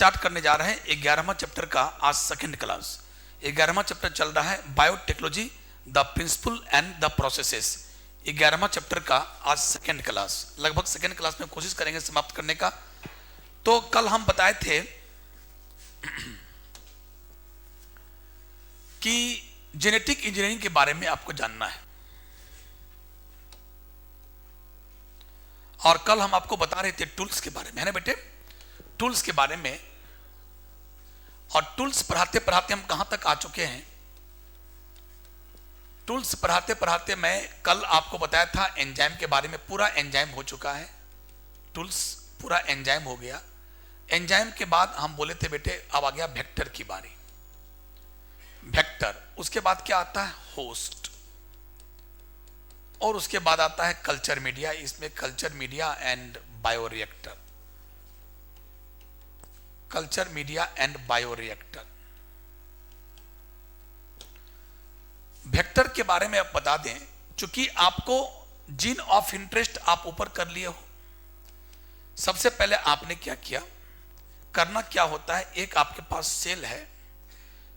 Start करने जा रहे हैं 11वां चैप्टर का आज सेकंड क्लास। 11वां चैप्टर चल रहा है biotechnology the principle and the processes. 11वां चैप्टर का आज सेकंड क्लास, लगभग सेकंड क्लास में कोशिश करेंगे समाप्त करने का। तो कल हम बताए थे कि जेनेटिक इंजीनियरिंग के बारे में आपको जानना है, और कल हम आपको बता रहे थे टूल्स के बारे में, है ना बेटे, टूल्स के बारे में। और टूल्स पढ़ाते पढ़ाते हम कहां तक आ चुके हैं? टूल्स पढ़ाते पढ़ाते मैं कल आपको बताया था एंजाइम के बारे में। पूरा एंजाइम हो चुका है, टूल्स पूरा एंजाइम हो गया। एंजाइम के बाद हम बोले थे बेटे अब आ गया वेक्टर की बारी। वेक्टर, उसके बाद क्या आता है? होस्ट, और उसके बाद आता है कल्चर मीडिया। इसमें culture media and bioreactor, culture media and bioreactor. Vector के बारे में आप बता दें, चूंकि आपको जीन ऑफ इंटरेस्ट आप ऊपर कर लिए हो। सबसे पहले आपने क्या किया, करना क्या होता है, एक आपके पास सेल है,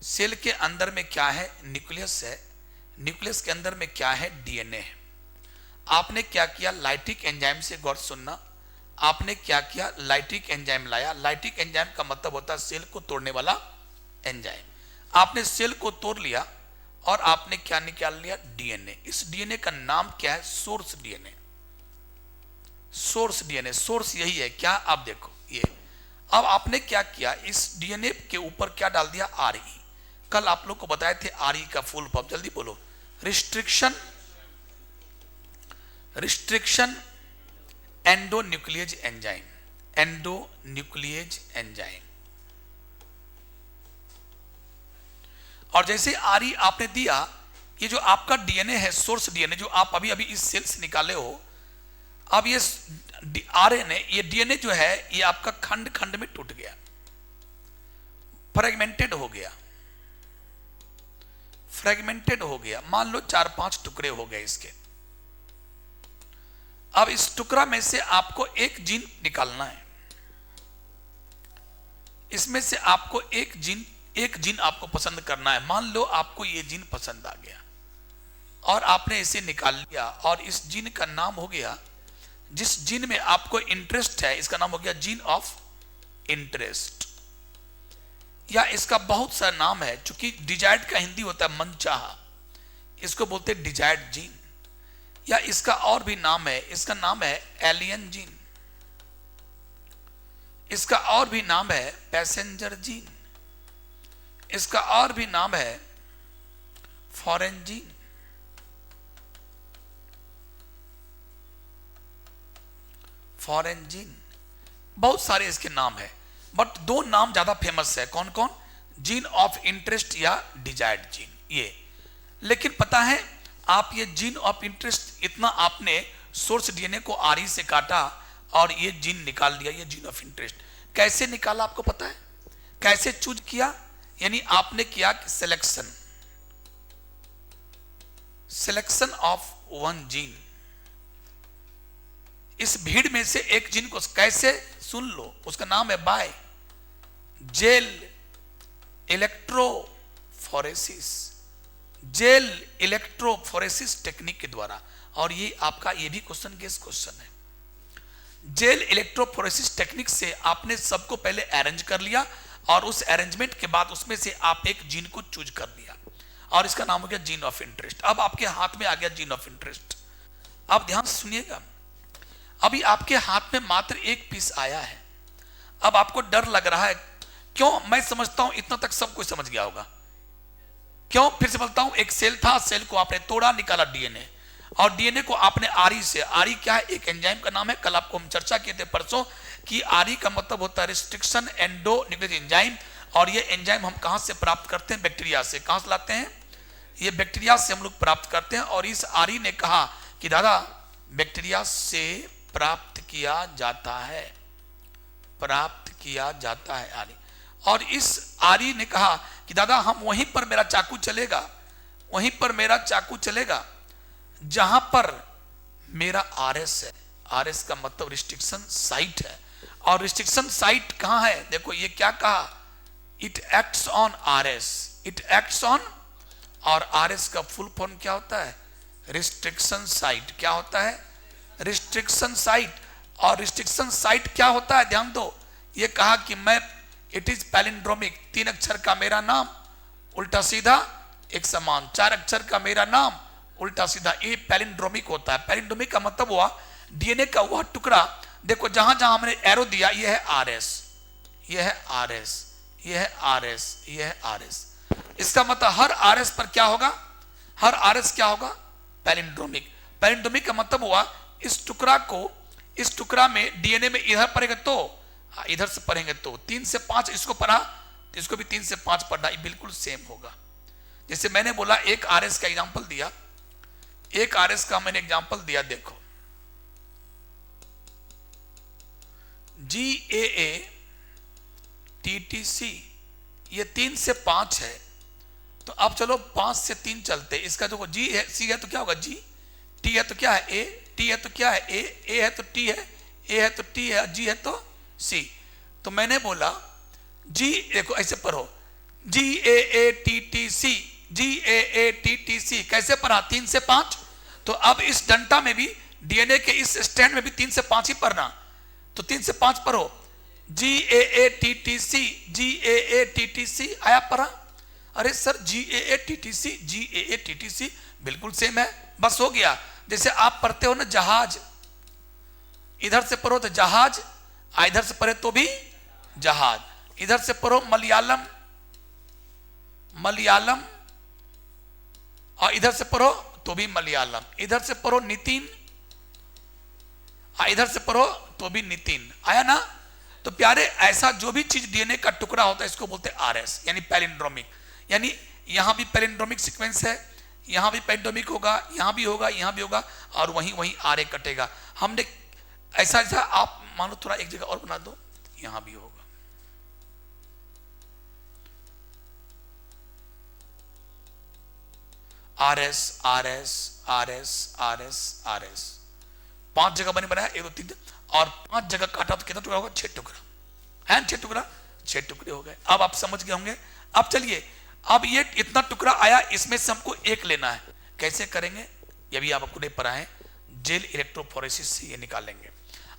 सेल के अंदर में क्या है? न्यूक्लियस है, न्यूक्लियस के अंदर में क्या है? डीएनए है। आपने क्या किया? लाइटिक एंजाइम से, गौर सुनना, आपने क्या किया? लाइटिक एंजाइम लाया। लाइटिक एंजाइम का मतलब होता है सेल को तोड़ने वाला एंजाइम। आपने सेल को तोड़ लिया और आपने क्या निकाल लिया? डीएनए। इस डीएनए का नाम क्या है? Source DNA. Source DNA, source यही है क्या? आप देखो ये। अब आपने क्या किया, इस डीएनए के ऊपर क्या डाल दिया? आरई। कल आप लोग को बताए थे आरई का फुल फॉर्म, जल्दी बोलो। Restriction, restriction endonuclease enzyme, endonuclease enzyme. और जैसे आरई आपने दिया, ये जो आपका डीएनए है, सोर्स डीएनए, जो आप अभी अभी इस सेल से निकाले हो, अब ये आरएनए, ये डीएनए जो है, ये आपका खंड खंड में टूट गया, फ्रेगमेंटेड हो गया, फ्रेगमेंटेड हो गया। मान लो 4-5 टुकड़े हो गए इसके। अब इस टुकड़ा में से आपको एक जीन निकालना है। इसमें से आपको एक जीन आपको पसंद करना है। मान लो आपको ये जीन पसंद आ गया और आपने इसे निकाल लिया, और इस जीन का नाम हो गया, जिस जीन में आपको इंटरेस्ट है, इसका नाम हो गया जीन ऑफ इंटरेस्ट, या इसका बहुत सा नाम है। चूंकि डिजायर्ड का हिंदी होता है मनचाहा, इसको बोलते हैं डिजायर्ड जीन, या इसका और भी नाम है, इसका नाम है एलियन जीन, इसका और भी नाम है पैसेंजर जीन, इसका और भी नाम है फॉरेन जीन। फॉरेन जीन, बहुत सारे इसके नाम है, बट 2 नाम ज्यादा फेमस है। कौन कौन? जीन ऑफ इंटरेस्ट या डिजायर्ड जीन, ये। लेकिन पता है, आप ये जीन ऑफ इंटरेस्ट, इतना आपने सोर्स डीएनए को आरई से काटा और ये जीन निकाल लिया, ये जीन ऑफ इंटरेस्ट। कैसे निकाला आपको पता है? कैसे चूज किया? यानी आपने किया selection, selection of one gene. इस भीड़ में से एक जीन को कैसे? सुन लो, उसका नाम है by gel electrophoresis, gel electrophoresis technique के द्वारा। और ये आपका ये भी क्वेश्चन गेस क्वेश्चन है। जेल इलेक्ट्रोफोरेसिस टेक्निक से आपने सबको पहले अरेंज कर लिया, और उस अरेंजमेंट के बाद उसमें से आप एक जीन को चूज कर लिया, और इसका नाम हो गया जीन ऑफ इंटरेस्ट। अब आपके हाथ में आ गया जीन ऑफ इंटरेस्ट। अब ध्यान से सुनिएगा, अभी आपके हाथ में मात्र एक पीस आया है। अब आपको डर लग रहा है, क्यों? मैं समझता हूं इतना तक सब कुछ समझ गया होगा। क्यों? फिर से बोलता हूं, एक सेल था, सेल को आपने तोड़ा, निकाला डीएनए, और डीएनए को आपने आरई से, आरई क्या है? एक एंजाइम का नाम है। कल आपको हम चर्चा किए थे परसों कि आरई का मतलब होता है रिस्ट्रिक्शन एंडोन्यूक्लियेज एंजाइम। और ये एंजाइम हम कहां से प्राप्त करते हैं? बैक्टीरिया से। कहां से लाते हैं? ये बैक्टीरिया से हम लोग प्राप्त करते हैं। और इस आरई ने कहा कि दादा बैक्टीरिया से प्राप्त किया जाता है, प्राप्त किया जाता है आरई। और इस आरई ने कहा कि दादा हम वहीं पर मेरा चाकू चलेगा, वहीं पर मेरा चाकू चलेगा जहां पर मेरा आरएस है। आरएस का मतलब रिस्ट्रिक्शन साइट है। और रिस्ट्रिक्शन साइट कहां है? देखो ये क्या कहा, it acts on RS, it acts on, और आरएस का फुल फॉर्म क्या होता है? Restriction site. क्या होता है? Restriction site. और रिस्ट्रिक्शन साइट क्या होता है? ध्यान दो, ये कहा कि मैं, इट इज पैलिंड्रोमिक, 3 अक्षर का मेरा नाम उल्टा सीधा एक समान, 4 अक्षर का मेरा नाम उल्टा सीधा, ये पैलिंड्रोमिक होता है। पैलिंड्रोमिक का मतलब हुआ डीएनए का वह टुकड़ा, देखो जहां जहां हमने एरो दिया, यह है आरएस, यह है आरएस, यह है आरएस, यह है आरएस। इसका मतलब हर आरएस पर क्या होगा? हर आरएस क्या होगा? पैलिंड्रोमिक। पैलिंड्रोमिक का मतलब हुआ इस टुकड़ा को, इस टुकड़ा में डीएनए में इधर पढ़ेंगे तो, इधर से पढ़ेंगे तो 3 से 5 इसको पढ़ा तो इसको भी 3 से 5 पढ़ना, ये बिल्कुल सेम होगा। जैसे मैंने बोला एक आरएस का एग्जांपल दिया, एक आरएस का मैंने एग्जांपल दिया, देखो GAA TTC, ये 3 से 5 है, तो अब चलो 5 से 3 चलते। इसका देखो G है, C है तो क्या होगा G, T है तो क्या है A, T है तो क्या है A है तो T है, A है तो T है, G है तो C। तो मैंने बोला G, देखो ऐसे पढ़ो, GAA TTC, GAA TTC, कैसे पढ़ा? 3 से 5। तो अब इस डंटा में भी, डीएनए के इस स्टैंड में भी 3 से 5 ही पढ़ना, तो 3 से 5 पढ़ो, GAA TTC, GAA TTC आया पढ़ा। अरे sir GAA TTC, GAA TTC बिल्कुल सेम है, बस हो गया। जैसे आप पढ़ते हो ना जहाज, इधर से पढ़ो तो जहाज, इधर से पढ़े तो भी जहाज, इधर से पढ़ो मलयालम, मलयालम, और इधर से पढ़ो तो भी मलयालम, इधर से पढ़ो नितिन, इधर से पढ़ो तो भी नितिन, आया ना? तो प्यारे, ऐसा जो भी चीज डीएनए का टुकड़ा होता है इसको बोलते हैं आरएस, यानी पैलिंड्रोमिक। यानी यहां भी पैलिंड्रोमिक सीक्वेंस है, यहां भी पैलिंड्रोमिक होगा, यहां भी होगा, यहां भी होगा, और वहीं वहीं आरए कटेगा। हमने ऐसा ऐसा, आप मान लो थोड़ा एक जगह और बना दो, यहां भी होगा, RS RS RS RS RS, 5 जगह बने बनाया, 1 2 3, और 5 जगह काटा तो कितना टुकड़ा होगा? 6 टुकड़ा है, 6 टुकड़ा, 6 टुकड़े हो गए। अब आप समझ गए होंगे। अब चलिए, अब ये इतना टुकड़ा आया, इसमें से हमको एक लेना है, कैसे करेंगे? ये भी आपको नहीं पढ़ा है, जेल इलेक्ट्रोफोरेसिस से ये निकालेंगे।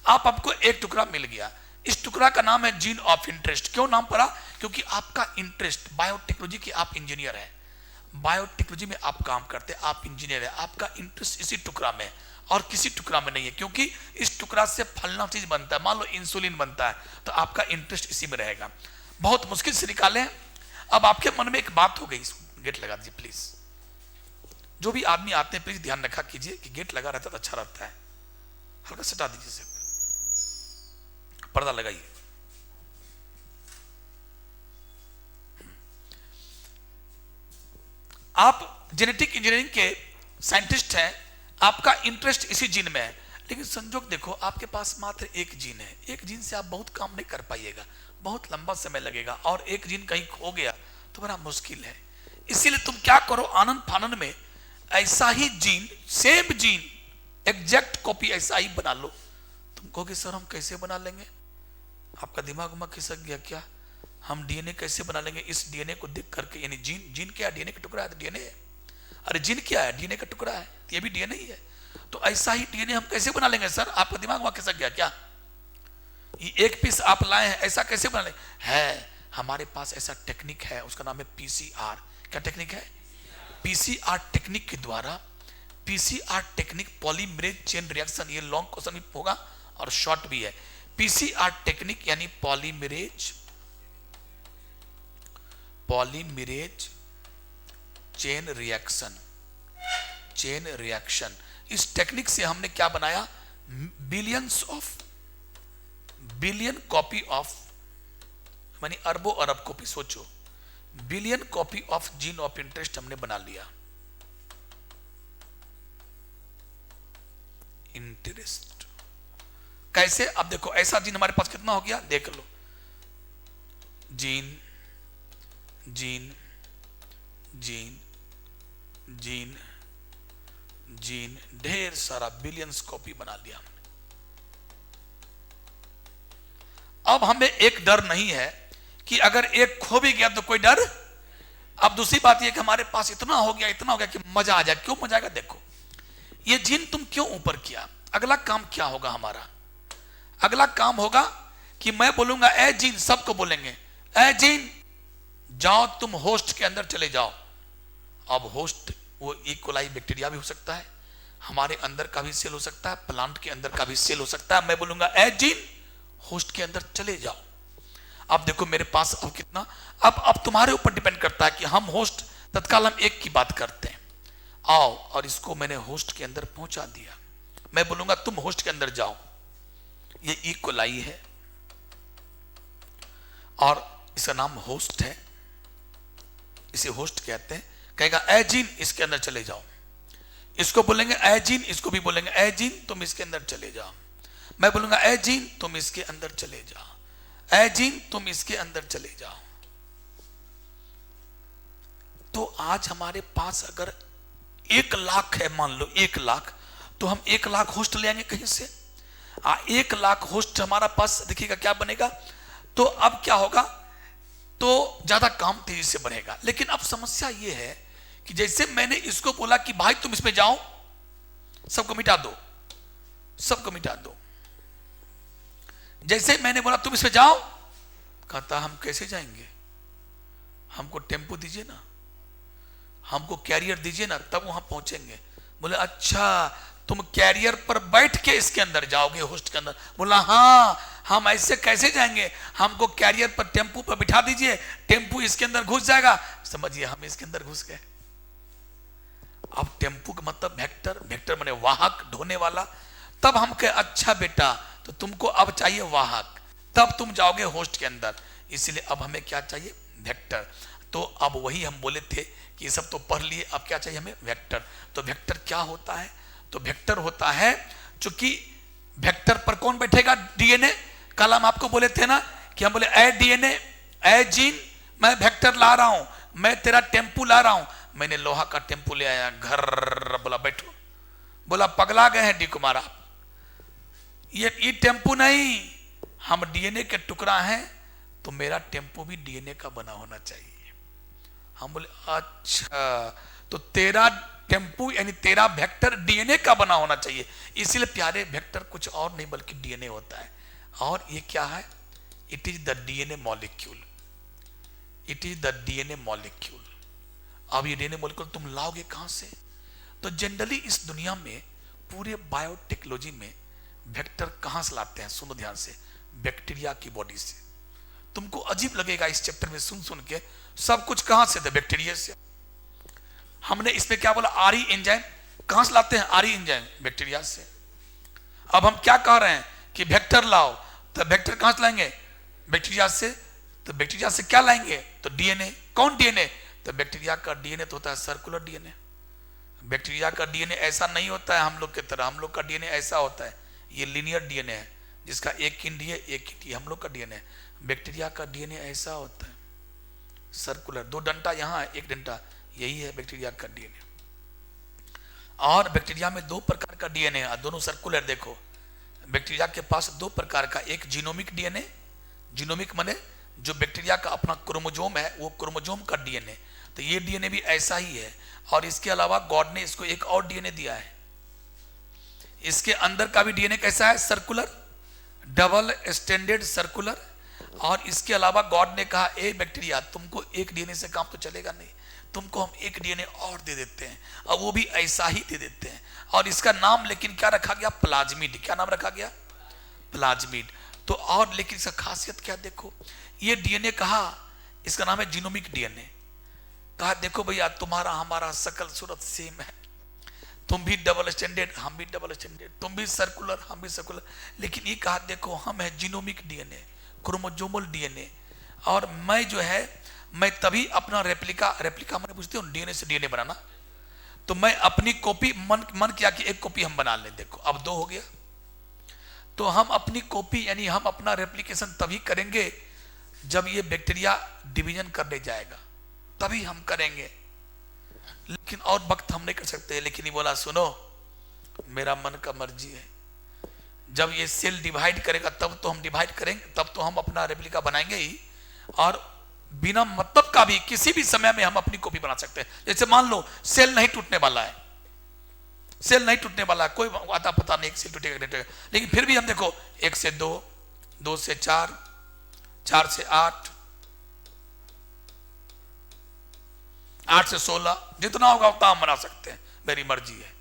आप आपको एक टुकड़ा मिल गया, इस टुकड़ा का नाम है जीन ऑफ इंटरेस्ट। क्यों नाम पड़ा? क्योंकि आपका इंटरेस्ट बायोटेक्नोलॉजी की, आप इंजीनियर है, बायोटेक्नोलॉजी में आप काम करते हैं, आप इंजीनियर है, आपका इंटरेस्ट इसी टुकड़ा में है और किसी टुकड़ा में नहीं है, क्योंकि इस टुकड़ा से फलना चीज बनता है, मान लो इंसुलिन बनता है, तो आपका इंटरेस्ट इसी में रहेगा। बहुत मुश्किल से निकाले। अब आपके मन में एक बात हो गई, गेट लगा दीजिए प्लीज। जो भी आदमी आते हैं प्लीज ध्यान रखा कीजिए कि गेट लगा रहता तो अच्छा रहता है, हल्का सटा दीजिए सिर्फ, पर्दा लगाइए। आप जेनेटिक इंजीनियरिंग के साइंटिस्ट हैं, आपका इंटरेस्ट इसी जीन में है, लेकिन संजोग देखो आपके पास मात्र एक जीन है, एक जीन से आप बहुत काम नहीं कर पाइएगा, बहुत लंबा समय लगेगा, और एक जीन कहीं खो गया तो बड़ा मुश्किल है। इसीलिए तुम क्या करो, आनंद फानंद में ऐसा ही gene, same gene, exact copy ऐसा ही बना लो। तुम कहोगे सर हम कैसे बना लेंगे? आपका दिमाग उमा खिसक गया क्या? हम डीएनए कैसे बना लेंगे? इस डीएनए को देख करके, यानी जीन, जीन क्या है? डीएनए का टुकड़ा है तो डीएनए है। अरे जीन क्या है? डीएनए का टुकड़ा है, ये भी डीएनए ही है। तो ऐसा ही डीएनए हम कैसे बना लेंगे सर? आपका दिमाग वहां खिसक गया क्या? ये एक पीस आप लाए हैं, ऐसा कैसे बना लेंगे? है, हमारे पास ऐसा टेक्निक है, उसका नाम है पीसीआर। क्या टेक्निक है? पीसीआर टेक्निक के द्वारा, PCR technique, polymerase chain reaction, ये लॉन्ग क्वेश्चन भी होगा और शॉर्ट भी है। पीसीआर टेक्निक यानी polymerase chain reaction, chain reaction. इस टेक्निक से हमने क्या बनाया? बिलियन कॉपी ऑफ, मानी अरबों अरब कॉपी, सोचो, billion copy of gene of interest हमने बना लिया। इंटरेस्ट कैसे? अब देखो ऐसा जीन हमारे पास कितना हो गया, देख लो, gene gene gene gene gene, ढेर सारा बिलियंस कॉपी बना लिया हमने। अब हमें एक डर नहीं है कि अगर एक खो भी गया तो कोई डर। अब दूसरी बात यह कि हमारे पास इतना हो गया कि मजा आ जाए। क्यों मजा आएगा? देखो, ये जीन तुम क्यों ऊपर किया? अगला काम क्या होगा हमारा? अगला काम होगा कि मैं बोलूंगा ए जीन, सबको बोलेंगे ए जीन जाओ तुम होस्ट के अंदर चले जाओ। अब होस्ट वो इकोलाई बैक्टीरिया भी हो सकता है, हमारे अंदर का भी सेल हो सकता है, प्लांट के अंदर का भी सेल हो सकता है। मैं बोलूंगा ए जीन होस्ट के अंदर चले जाओ। अब देखो मेरे पास अब कितना, अब तुम्हारे ऊपर डिपेंड करता है कि हम होस्ट तत्काल हम एक की बात करते हैं। आओ, और इसको मैंने होस्ट के अंदर पहुंचा दिया। मैं बोलूंगा तुम होस्ट के अंदर जाओ। ये इकोलाई है और इसका नाम होस्ट है, इसे होस्ट कहते हैं। कहेगा ए जीन इसके अंदर चले जाओ। इसको बोलेंगे ए जीन, इसको भी बोलेंगे ए जीन तुम इसके अंदर चले जाओ। मैं बोलूंगा ए जीन तुम इसके अंदर चले जाओ, ए जीन तुम इसके अंदर चले जाओ। तो आज हमारे पास अगर 1 लाख है, मान लो 1 लाख, तो हम 1 लाख होस्ट ले आएंगे कहीं से। 1 लाख होस्ट हमारा पास, देखिएगा क्या बनेगा। तो अब क्या होगा, तो ज्यादा काम तेजी से बढ़ेगा। लेकिन अब समस्या यह है कि जैसे मैंने इसको बोला कि भाई तुम इसमें जाओ, सबको मिटा दो, सबको मिटा दो। जैसे मैंने बोला तुम इसमें जाओ, कहता हम कैसे जाएंगे, हमको टेम्पो दीजिए ना, हमको कैरियर दीजिए ना, तब वहां पहुंचेंगे। बोले अच्छा तुम कैरियर पर बैठ के इसके अंदर जाओगे, होस्ट के अंदर। बोला हाँ, हम ऐसे कैसे जाएंगे, हमको कैरियर पर टेम्पू पर बिठा दीजिए, टेम्पू इसके अंदर घुस जाएगा। समझिए हम इसके अंदर घुस गए। अब टेम्पू का मतलब वेक्टर, वेक्टर माने वाहक, ढोने वाला। तब हम कहे अच्छा बेटा तो तुमको अब चाहिए वाहक, तब तुम जाओगे होस्ट के अंदर। इसलिए अब हमें क्या चाहिए, वेक्टर। तो अब वही हम बोले थे कि ये सब तो पढ़ लिए, अब क्या चाहिए हमें, वेक्टर। तो वेक्टर क्या होता है, तो वेक्टर होता है, चूंकि वेक्टर पर कौन बैठेगा, डीएनए। कल हम आपको बोले थे ना कि हम बोले ए डीएनए, ए जीन मैं वेक्टर ला रहा हूं, मैं तेरा टेम्पू ला रहा हूं। मैंने लोहा का टेम्पू ले आया घर, बोला बैठो। बोला पगला गए हैं डी कुमार आप, ये टेम्पू नहीं, हम डीएनए के टुकड़ा हैं, तो मेरा टेम्पू भी डीएनए का बना होना चाहिए। हम बोले अच्छा, तो तेरा टेम्पू यानी तेरा वेक्टर डीएनए का बना होना चाहिए। इसीलिए प्यारे वेक्टर कुछ और नहीं बल्कि डीएनए होता है। और ये क्या है, it is the DNA molecule, it is the DNA molecule. अब ये डीएनए मॉलिक्यूल तुम लाओगे कहां से? तो जनरली इस दुनिया में पूरे बायोटेक्नोलॉजी में वेक्टर कहां से लाते हैं, सुनो ध्यान से, बैक्टीरिया की बॉडी से। तुमको अजीब लगेगा इस चैप्टर में सुन सुन के, सब कुछ कहां से थे, बैक्टीरिया से। हमने इसमें क्या बोला, आरी एंजाइम कहां से लाते हैं, आरी एंजाइम बैक्टीरिया से। अब हम क्या कह रहे हैं कि वेक्टर लाओ, तो वेक्टर कहां से लाएंगे, बैक्टीरिया से। तो बैक्टीरिया से क्या लाएंगे, तो डीएनए। कौन डीएनए, तो बैक्टीरिया का डीएनए तो होता है सर्कुलर डीएनए। बैक्टीरिया का डीएनए ऐसा नहीं होता है हम लोग की तरह, हम लोग का डीएनए ऐसा होता है, ये लीनियर डीएनए है जिसका एक किंडी है, एक किंडी हम लोग का डीएनए। बैक्टीरिया का डीएनए ऐसा होता है सर्कुलर, 2 डंटा यहाँ है, 1 डंटा, यही है बैक्टीरिया का डीएनए। और बैक्टीरिया में 2 प्रकार का डीएनए है, दोनों सर्कुलर। देखो बैक्टीरिया के पास 2 प्रकार का, एक जीनोमिक डीएनए, जीनोमिक माने जो बैक्टीरिया का अपना क्रोमोजोम है, वो क्रोमोजोम का डीएनए। तो ये डीएनए भी ऐसा ही है। और इसके अलावा गॉड ने इसको एक और डीएनए दिया है, इसके अंदर का भी डीएनए कैसा है, सर्कुलर, डबल स्टैंडर्ड सर्कुलर। और इसके अलावा गॉड ने कहा ए बैक्टीरिया तुमको एक डीएनए से काम तो चलेगा नहीं, तुमको हम एक डीएनए और दे देते हैं, और वो भी ऐसा ही दे देते हैं। और इसका नाम लेकिन क्या रखा गया, प्लाज्मिड। क्या नाम रखा गया, प्लाज्मिड। तो और लेकिन इसका खासियत क्या, देखो ये डीएनए कहा, इसका नाम है जीनोमिक डीएनए। कहा देखो भैया तुम्हारा हमारा शकल सूरत सेम है, तुम भी डबल स्टैंडर्ड हम भी डबल स्टैंडर्ड, तुम भी सर्कुलर हम भी सर्कुलर, लेकिन ये कहा देखो हम है जीनोमिक डीएनए, क्रोमोजोमल डीएनए। और मैं जो है मैं तभी अपना रेप्लिका मैंने पूछते हो डीएनए से डीएनए बनाना, तो मैं अपनी कॉपी मन किया कि एक कॉपी हम बना लें। देखो अब 2 हो गया। तो हम अपनी कॉपी यानी हम अपना रेप्लिकेशन तभी करेंगे जब ये बैक्टीरिया डिवीजन करने जाएगा, तभी हम करेंगे। लेकिन और वक्त हम नहीं कर सकते। लेकिन ये बोला सुनो मेरा मन का मर्जी है, जब ये सेल डिवाइड करेगा तब तो हम डिवाइड करेंगे, तब तो हम अपना रेप्लिका बनाएंगे ही। और बिना मतलब का भी किसी भी समय में हम अपनी कॉपी बना सकते हैं। जैसे मान लो सेल नहीं टूटने वाला है, सेल नहीं टूटने वाला है, कोई आता पता नहीं एक सेल टूटेगा नहीं टूटेगा, लेकिन फिर भी हम देखो 1 से 2, 2 से 4, 4 से 8, 8 से 16, जितना होगा उतना हम बना सकते हैं, मेरी मर्जी है।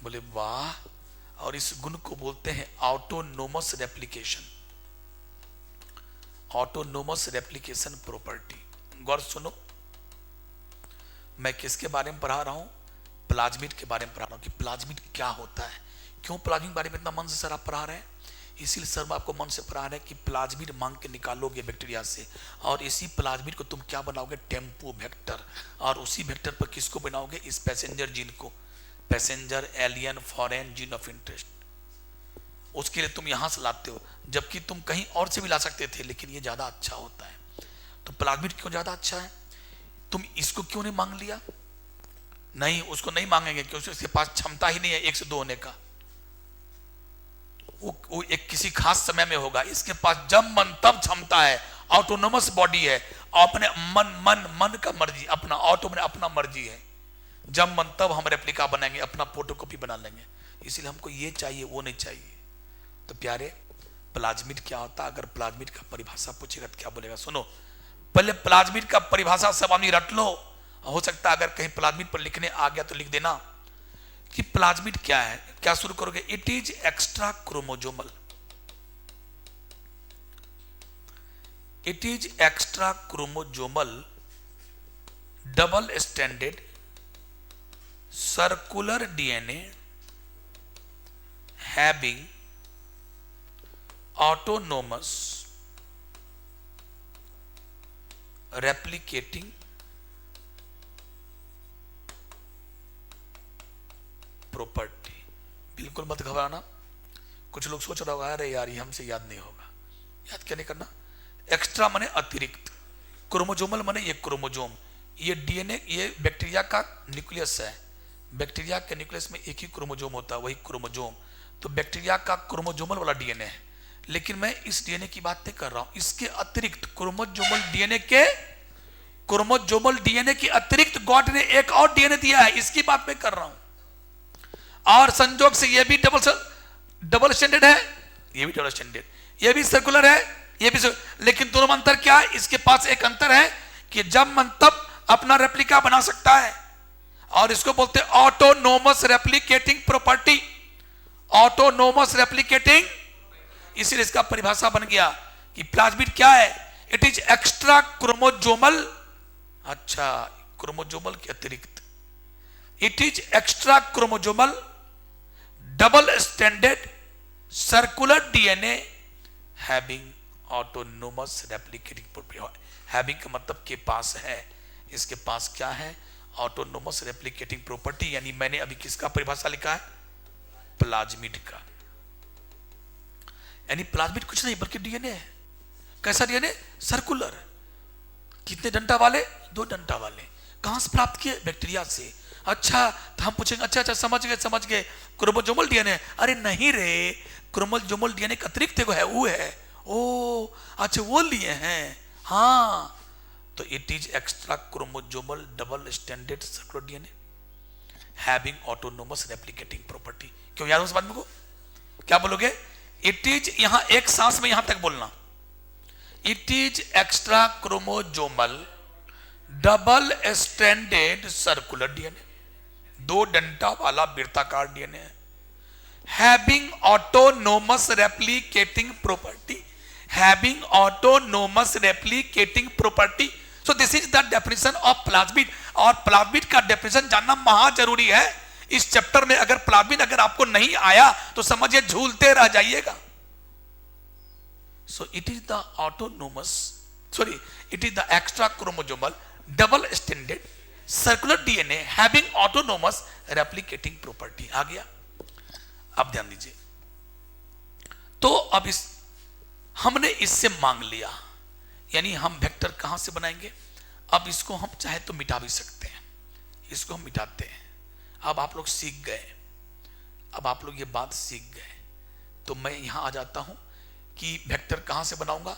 बोले वाह, और इस गुण को बोलते हैं autonomous replication, autonomous replication property. गौर सुनो, मैं किसके बारे में पढ़ा रहा हूं? प्लाज्मिड के बारे में पढ़ा रहा हूं कि प्लाज्मिड क्या होता है। क्यों प्लाज्मिड के बारे में इतना मन से सर आप पढ़ा रहे हैं? इसीलिए सर आपको मन से पढ़ा रहे हैं कि प्लाज्मिड मांग के निकालोगे बैक्टीरिया से, और इसी प्लाज्मिड को तुम क्या बनाओगे? Tempo vector. और उसी वेक्टर पर किसको बनाओगे? इस पैसेंजर जीन को, passenger alien foreign gene of interest. उसके लिए तुम यहां से लाते हो, जबकि तुम कहीं और से भी ला सकते थे, लेकिन ये ज्यादा अच्छा होता है। तो प्लाज्मिड क्यों ज्यादा अच्छा है? तुम इसको क्यों नहीं मांग लिया? नहीं, उसको नहीं मांगेंगे क्योंकि उसके पास क्षमता ही नहीं है 1 से 2 होने का। वो एक किसी खास समय में होगा, इसके पास जब मन तब क्षमता है, ऑटोनोमस बॉडी है, अपने मन का मर्जी, अपना ऑटो में अपना मर्जी है, जब मन तब हम रेप्लिका बनाएंगे, अपना फोटोकॉपी बना लेंगे। इसलिए हमको ये चाहिए वो नहीं चाहिए। तो प्यारे, प्लाज्मिड क्या होता है? अगर प्लाज्मिड का परिभाषा पूछेगा तो क्या बोलेगा? सुनो, पहले प्लाज्मिड का परिभाषा सब आदमी रट लो, हो सकता है अगर कहीं प्लाज्मिड पर लिखने आ गया तो लिख देना कि प्लाज्मिड क्या है। क्या शुरू करोगे? It is extra chromosomal, it is extra chromosomal double stranded circular DNA having autonomous replicating property. बिल्कुल मत घबराना। कुछ लोग सोच रहा होगा अरे यार ये हमसे याद नहीं होगा। याद क्या नहीं करना? एक्स्ट्रा माने अतिरिक्त, क्रोमोजोमल माने ये क्रोमोजोम, ये डीएनए, ये बैक्टीरिया का न्यूक्लियस है। बैक्टीरिया के न्यूक्लियस में एक ही क्रोमोजोम होता है, वही क्रोमोजोम। तो बैक्टीरिया का क्रोमोजोमल वाला डीएनए है, लेकिन मैं इस डीएनए की बात नहीं कर रहा हूं। इसके अतिरिक्त क्रोमोजोमल डीएनए के अतिरिक्त गॉड ने एक और डीएनए दिया है, इसकी बात मैं कर रहा हूं। और संजोग से ये भी डबल स्टैंडर्ड है, ये भी डबल स्टैंडर्ड, ये भी सर्कुलर है, ये भी लेकिन दोनों में अंतर क्या है? इसके पास एक अंतर है कि जब मन तब अपना रेप्लिका बना सकता है, और इसको बोलते हैं autonomous replicating property, autonomous replicating. इसीलिए इसका परिभाषा बन गया कि प्लाज्मिड क्या है? इट इज एक्स्ट्रा क्रोमोजोमल, अच्छा क्रोमोजोमल के अतिरिक्त, it is extra chromosomal double stranded circular DNA having autonomous replicating property. Having का मतलब के पास है, इसके पास क्या है? Autonomous replicating property. यानी मैंने अभी किसका परिभाषा लिखा है? प्लाज्मिड का। यानी प्लाज्मिड कुछ नहीं बल्कि डीएनए है। कैसा डीएनए? सर्कुलर। कितने डंटा वाले? 2 डंटा वाले। कहां से प्राप्त किए? बैक्टीरिया से। अच्छा, तो हम पूछेंगे अच्छा समझ गए क्रोमोजोमल डीएनए। अरे नहीं रे, क्रोमोजोमल डीएनए का अतिरिक्त है, वो है। ओ अच्छा, वो लिए हैं। हाँ, तो it is extra chromosomal double stranded circular DNA having autonomous replicating property. क्यों याद हो इस बात में को? क्या बोलोगे? इट इज, यहां एक सांस में यहां तक बोलना, it is extra chromosomal double stranded circular DNA, 2 डंटा वाला वृत्ताकार डीएनए है, having autonomous replicating property, having autonomous replicating property. So this is the definition of plasmid. और प्लाज्मिड का डेफिनेशन जानना महा जरूरी है। इस चैप्टर में अगर प्लाज्मिड अगर आपको नहीं आया तो समझिए झूलते रह जाइएगा। So it is the it is the extra chromosomal double stranded circular DNA having autonomous replicating property. आ गया? अब ध्यान दीजिए। तो अब हमने इससे मांग लिया, यानी हम वेक्टर कहां से बनाएंगे? अब इसको हम चाहे तो मिटा भी सकते हैं, इसको हम मिटाते हैं। अब आप लोग सीख गए, अब आप लोग ये बात सीख गए तो मैं यहां आ जाता हूं कि वेक्टर कहां से बनाऊंगा,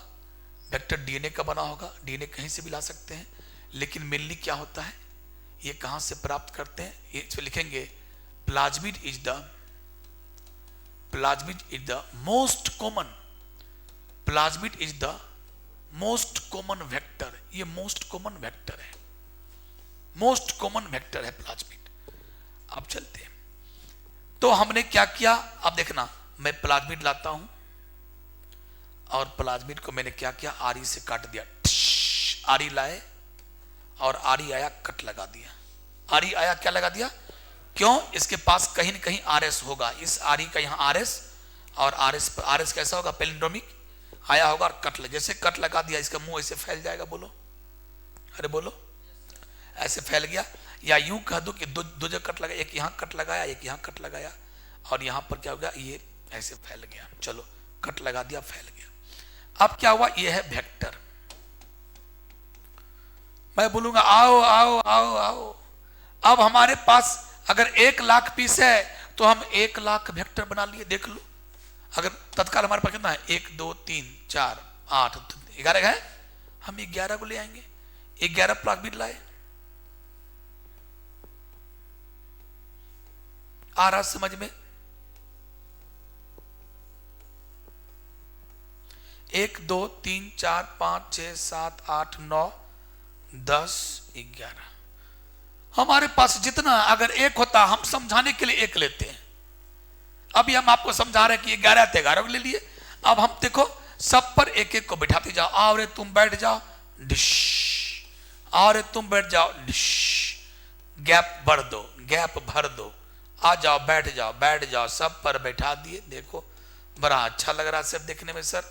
वेक्टर डीएनए का बना होगा, डीएनए कहीं से भी ला सकते हैं, लेकिन मेनली क्या होता है, ये कहां से प्राप्त करते हैं, ये इसमें लिखेंगे plasmid is the most common, plasmid is the most common vector, ये मोस्ट कॉमन वेक्टर है, मोस्ट कॉमन वेक्टर है प्लाज्मिड। अब चलते हैं, तो हमने क्या किया, अब देखना, मैं प्लाज्मिड लाता हूं और प्लाज्मिड को मैंने क्या किया, आरी से काट दिया, आरी लाए और आरी आया कट लगा दिया, आरी आया क्या लगा दिया, क्यों, इसके पास कहीं न कहीं आरएस होगा, इस आरी का यहां आरएस, और आरएस कैसा होगा, पैलिंड्रोमिक आया होगा, और कट जैसे कट लगा दिया, इसका मुंह ऐसे फैल जाएगा, बोलो, अरे बोलो, ऐसे फैल गया, या यूं कह दो कि दो जगह कट लगा, एक यहां कट लगाया, एक यहां कट लगाया, और यहां पर क्या हो गया, ये ऐसे फैल गया, चलो कट लगा दिया, फैल गया। अब क्या हुआ, ये है वेक्टर, मैं बोलूंगा आओ आओ आओ आओ, अब हमारे पास अगर 1,00,000 पीस है तो हम 1,00,000 वेक्टर बना लिए, देख लो, अगर तत्काल हमारे पास कितना है, 1 2 3 4 8 11 है, हम 11 को ले आएंगे, 11 प्लाज्मिड लाए, आ रहा समझ में, 1 2 3 4 5 6 7 8 9 10 11, हमारे पास जितना, अगर 1 होता, हम समझाने के लिए 1 लेते हैं, अभी हम आपको समझा रहे हैं कि 11 थे, 11 को ले लिए, अब हम देखो सब पर 1-1 को बिठाते जाओ, आओ रे तुम बैठ जाओ, डिश, आओ रे तुम बैठ जाओ, डिश, गैप भर दो, गैप भर दो, आ जाओ बैठ जाओ, सब पर बैठा दिए, देखो बड़ा अच्छा लग रहा है सब देखने में सर,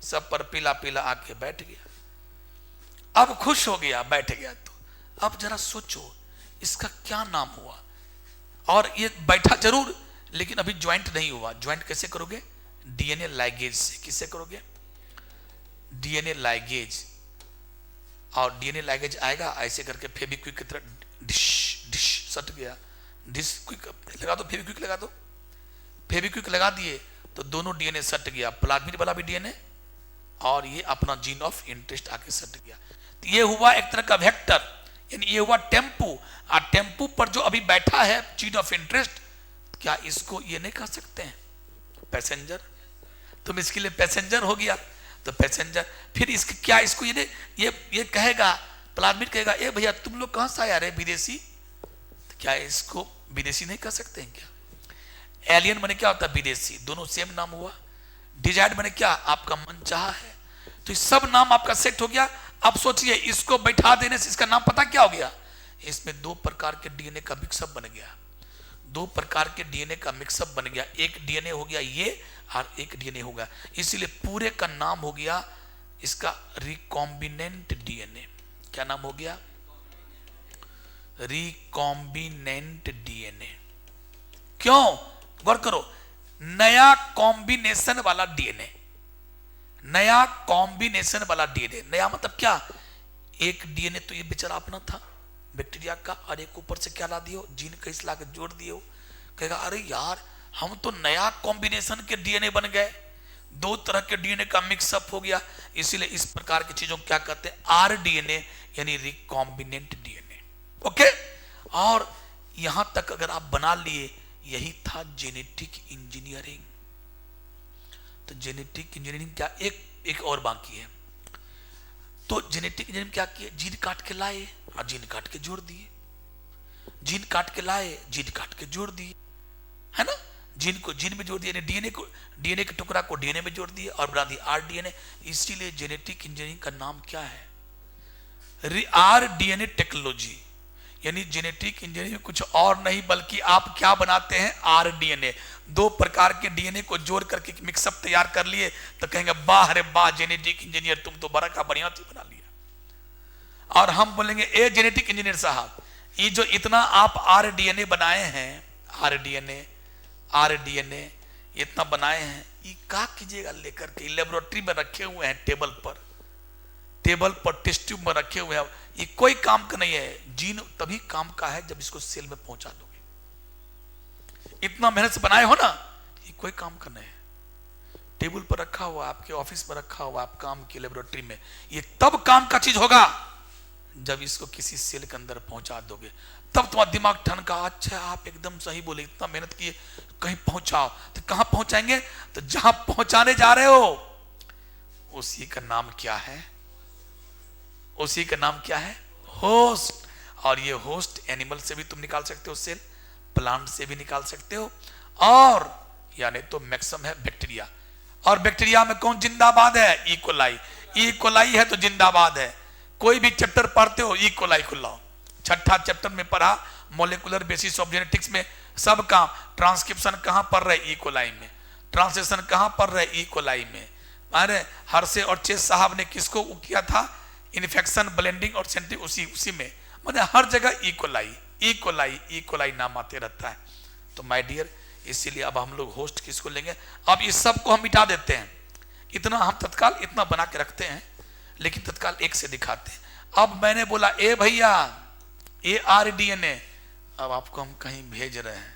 सब पर पीला पीला आके बैठ गया, अब खुश हो गया, बैठ गया, तो अब जरा सोचो इसका क्या नाम हुआ, और ये बैठा जरूर, लेकिन अभी ज्वाइंट नहीं हुआ, ज्वाइंट कैसे करोगे, डीएनए लाइगेज से, किससे करोगे, डीएनए लाइगेज, और डीएनए लाइगेज आएगा ऐसे करके फेविक्विक की तरह डिश डिश सट गया, डिश क्विक लगा दो, फेविक्विक लगा दो, फेविक्विक लगा दिए तो दोनों डीएनए सट गया, प्लाज्मिड वाला भी डीएनए और ये अपना जीन ऑफ इंटरेस्ट आके सट गया, तो ये हुआ एक तरह का वेक्टर, यानी ये हुआ टेम्पू, और टेम्पू पर जो अभी बैठा है जीन ऑफ इंटरेस्ट, क्या इसको ये नहीं कह सकते हैं पैसेंजर, तुम इसके लिए पैसेंजर हो गया, तो पैसेंजर, फिर इसके क्या, इसको ये कहेगा, प्लाज्मिड कहेगा, ए भैया तुम लोग कहां से आया रे विदेशी, तो क्या इसको विदेशी नहीं कह सकते हैं क्या, एलियन माने क्या होता है, विदेशी, दोनों सेम नाम हुआ, डिजायर्ड माने क्या, आपका मन चाहा है, तो सब नाम आपका सेट हो गया। अब सोचिए इसको बैठा देने से इसका नाम पता क्या हो गया, इसमें 2 प्रकार के डीएनए का मिक्सअप बन गया, 2 प्रकार के डीएनए का मिक्सअप बन गया, एक डीएनए हो गया ये और एक डीएनए हो गया, इसीलिए पूरे का नाम हो गया इसका रिकॉम्बिनेंट डीएनए, क्या नाम हो गया, रिकॉम्बिनेंट डीएनए, क्यों, गौर करो, नया कॉम्बिनेशन वाला डीएनए, नया कॉम्बिनेशन वाला डीएनए, नया मतलब क्या, एक डीएनए तो ये बेचारा अपना था बैक्टीरिया का, और एक ऊपर से क्या ला दियो, जीन कैसे ला के जोड़ दियो, कहेगा अरे यार हम तो नया कॉम्बिनेशन के डीएनए बन गए, 2 तरह के डीएनए का मिक्सअप हो गया, इसीलिए इस प्रकार की चीजों को क्या कहते हैं, आरडीएनए, यानी रिकॉम्बिनेंट डीएनए, ओके। और यहां तक अगर आप बना लिए, यही था जेनेटिक इंजीनियरिंग, तो जेनेटिक इंजीनियरिंग क्या, एक और बाकी है, तो जेनेटिक इंजीनियरिंग क्या किए, जीन काट के लाए और जीन काट के जोड़ दिए, जीन काट के लाए, जीन काट के जोड़ दिए, है ना, जीन को जीन में जोड़ दिया, डीएनए के टुकड़ा को डीएनए में जोड़ दिए और बना दिया आरडीएनए, इसीलिए जेनेटिक इंजीनियरिंग का नाम क्या है, आरडीएनए टेक्नोलॉजी, यानी जेनेटिक इंजीनियरिंग कुछ और नहीं बल्कि आप क्या बनाते हैं, आरडीएनए, 2 प्रकार के डीएनए को जोड़ करके मिक्सअप तैयार कर लिए, तो कहेंगे वाह रे वाह जेनेटिक इंजीनियर, तुम तो बड़ा का बढ़िया चीज बना लिया। और हम बोलेंगे ए जेनेटिक इंजीनियर साहब, ये जो इतना आप आरडीएनए बनाए हैं, आरडीएनए इतना बनाए हैं, ये क्या कीजिएगा लेकर के, लेबोरेटरी में रखे हुए हैं, टेबल पर टेस्ट ट्यूब में रखे हुए हैं, ये कोई काम का नहीं है, जीन तभी काम का है जब इसको सेल में पहुंचा दोगे, इतना मेहनत से बनाए हो ना, ये कोई काम का नहीं है, टेबल पर रखा हुआ, आपके ऑफिस में रखा हुआ, आप काम की लेबोरेटरी में, ये तब काम का चीज होगा जब इसको किसी सेल के अंदर पहुंचा दोगे, तब तुम्हारा दिमाग ठनका, अच्छा आप एकदम सही बोले, इतना मेहनत किए, कहीं पहुंचाओ। तो कहां पहुंचाएंगे? तो जहां पहुंचाने जा रहे हो उसी का नाम क्या है? उसी का नाम क्या है? होस्ट। और ये होस्ट एनिमल से भी तुम निकाल सकते हो सेल, प्लांट से भी निकाल सकते हो, और यानी तो मैक्सिमम है बैक्टीरिया। और बैक्टीरिया में कौन जिंदाबाद है? इकोलाई। इकोलाई है तो जिंदाबाद है। कोई भी चैप्टर पढ़ते हो इकोलाई को लाओ। छठा चैप्टर में पढ़ा मॉलिक्यूलर बेसिस ऑफ जेनेटिक्स में, सब काम ट्रांसक्रिप्शन कहां पढ़ रहे? इकोलाई में। ट्रांसलेशन कहां पढ़ रहे? इकोलाई में। अरे हर्षे और चेस साहब ने किसको किया था? इन्फेक्शन, ब्लेंडिंग और सेंट्री, उसी में, मतलब हर जगह इकोलाई इकोलाई इकोलाई नाम आते रहता है। तो माय डियर, इसीलिए अब हम लोग होस्ट किसको लेंगे? अब इस सब को हम मिटा देते हैं, इतना हम तत्काल इतना बना के रखते हैं, लेकिन तत्काल एक से दिखाते हैं। अब मैंने बोला ए भैया ARDNA, अब आपको हम कहीं भेज रहे हैं,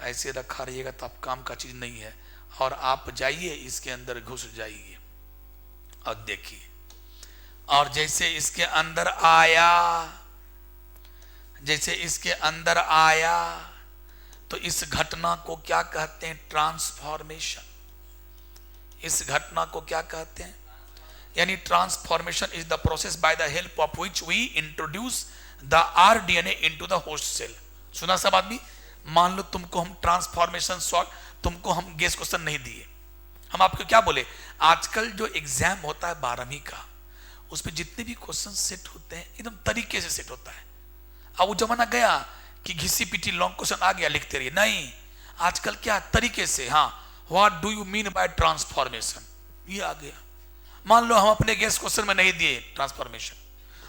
ऐसे रखा रहिएगा तो आप काम का चीज नहीं है, और आप जाइए इसके अंदर घुस जाइए और देखिए, और जैसे इसके अंदर आया, जैसे इसके अंदर आया, तो इस घटना को क्या कहते हैं? ट्रांसफॉर्मेशन। इस घटना को क्या कहते हैं? यानी transformation is the process by the help of which we introduce the RDNA into the host cell. सुना सब आदमी? मान लो तुमको हम ट्रांसफॉर्मेशन सॉल्व, तुमको हम गेस क्वेश्चन नहीं दिए, हम आपको क्या बोले? आजकल जो एग्जाम होता है 12वीं का, उसमें जितने भी क्वेश्चन सेट होते हैं एकदम तरीके से सेट होता है। अब वो जमाना गया कि घिसी पिटी लॉन्ग क्वेश्चन आ गया लिखते रहिए, नहीं, आजकल क्या तरीके से, हाँ, what do you mean by transformation, ये आ गया। मान लो हम अपने गेस क्वेश्चन में नहीं दिए ट्रांसफॉर्मेशन,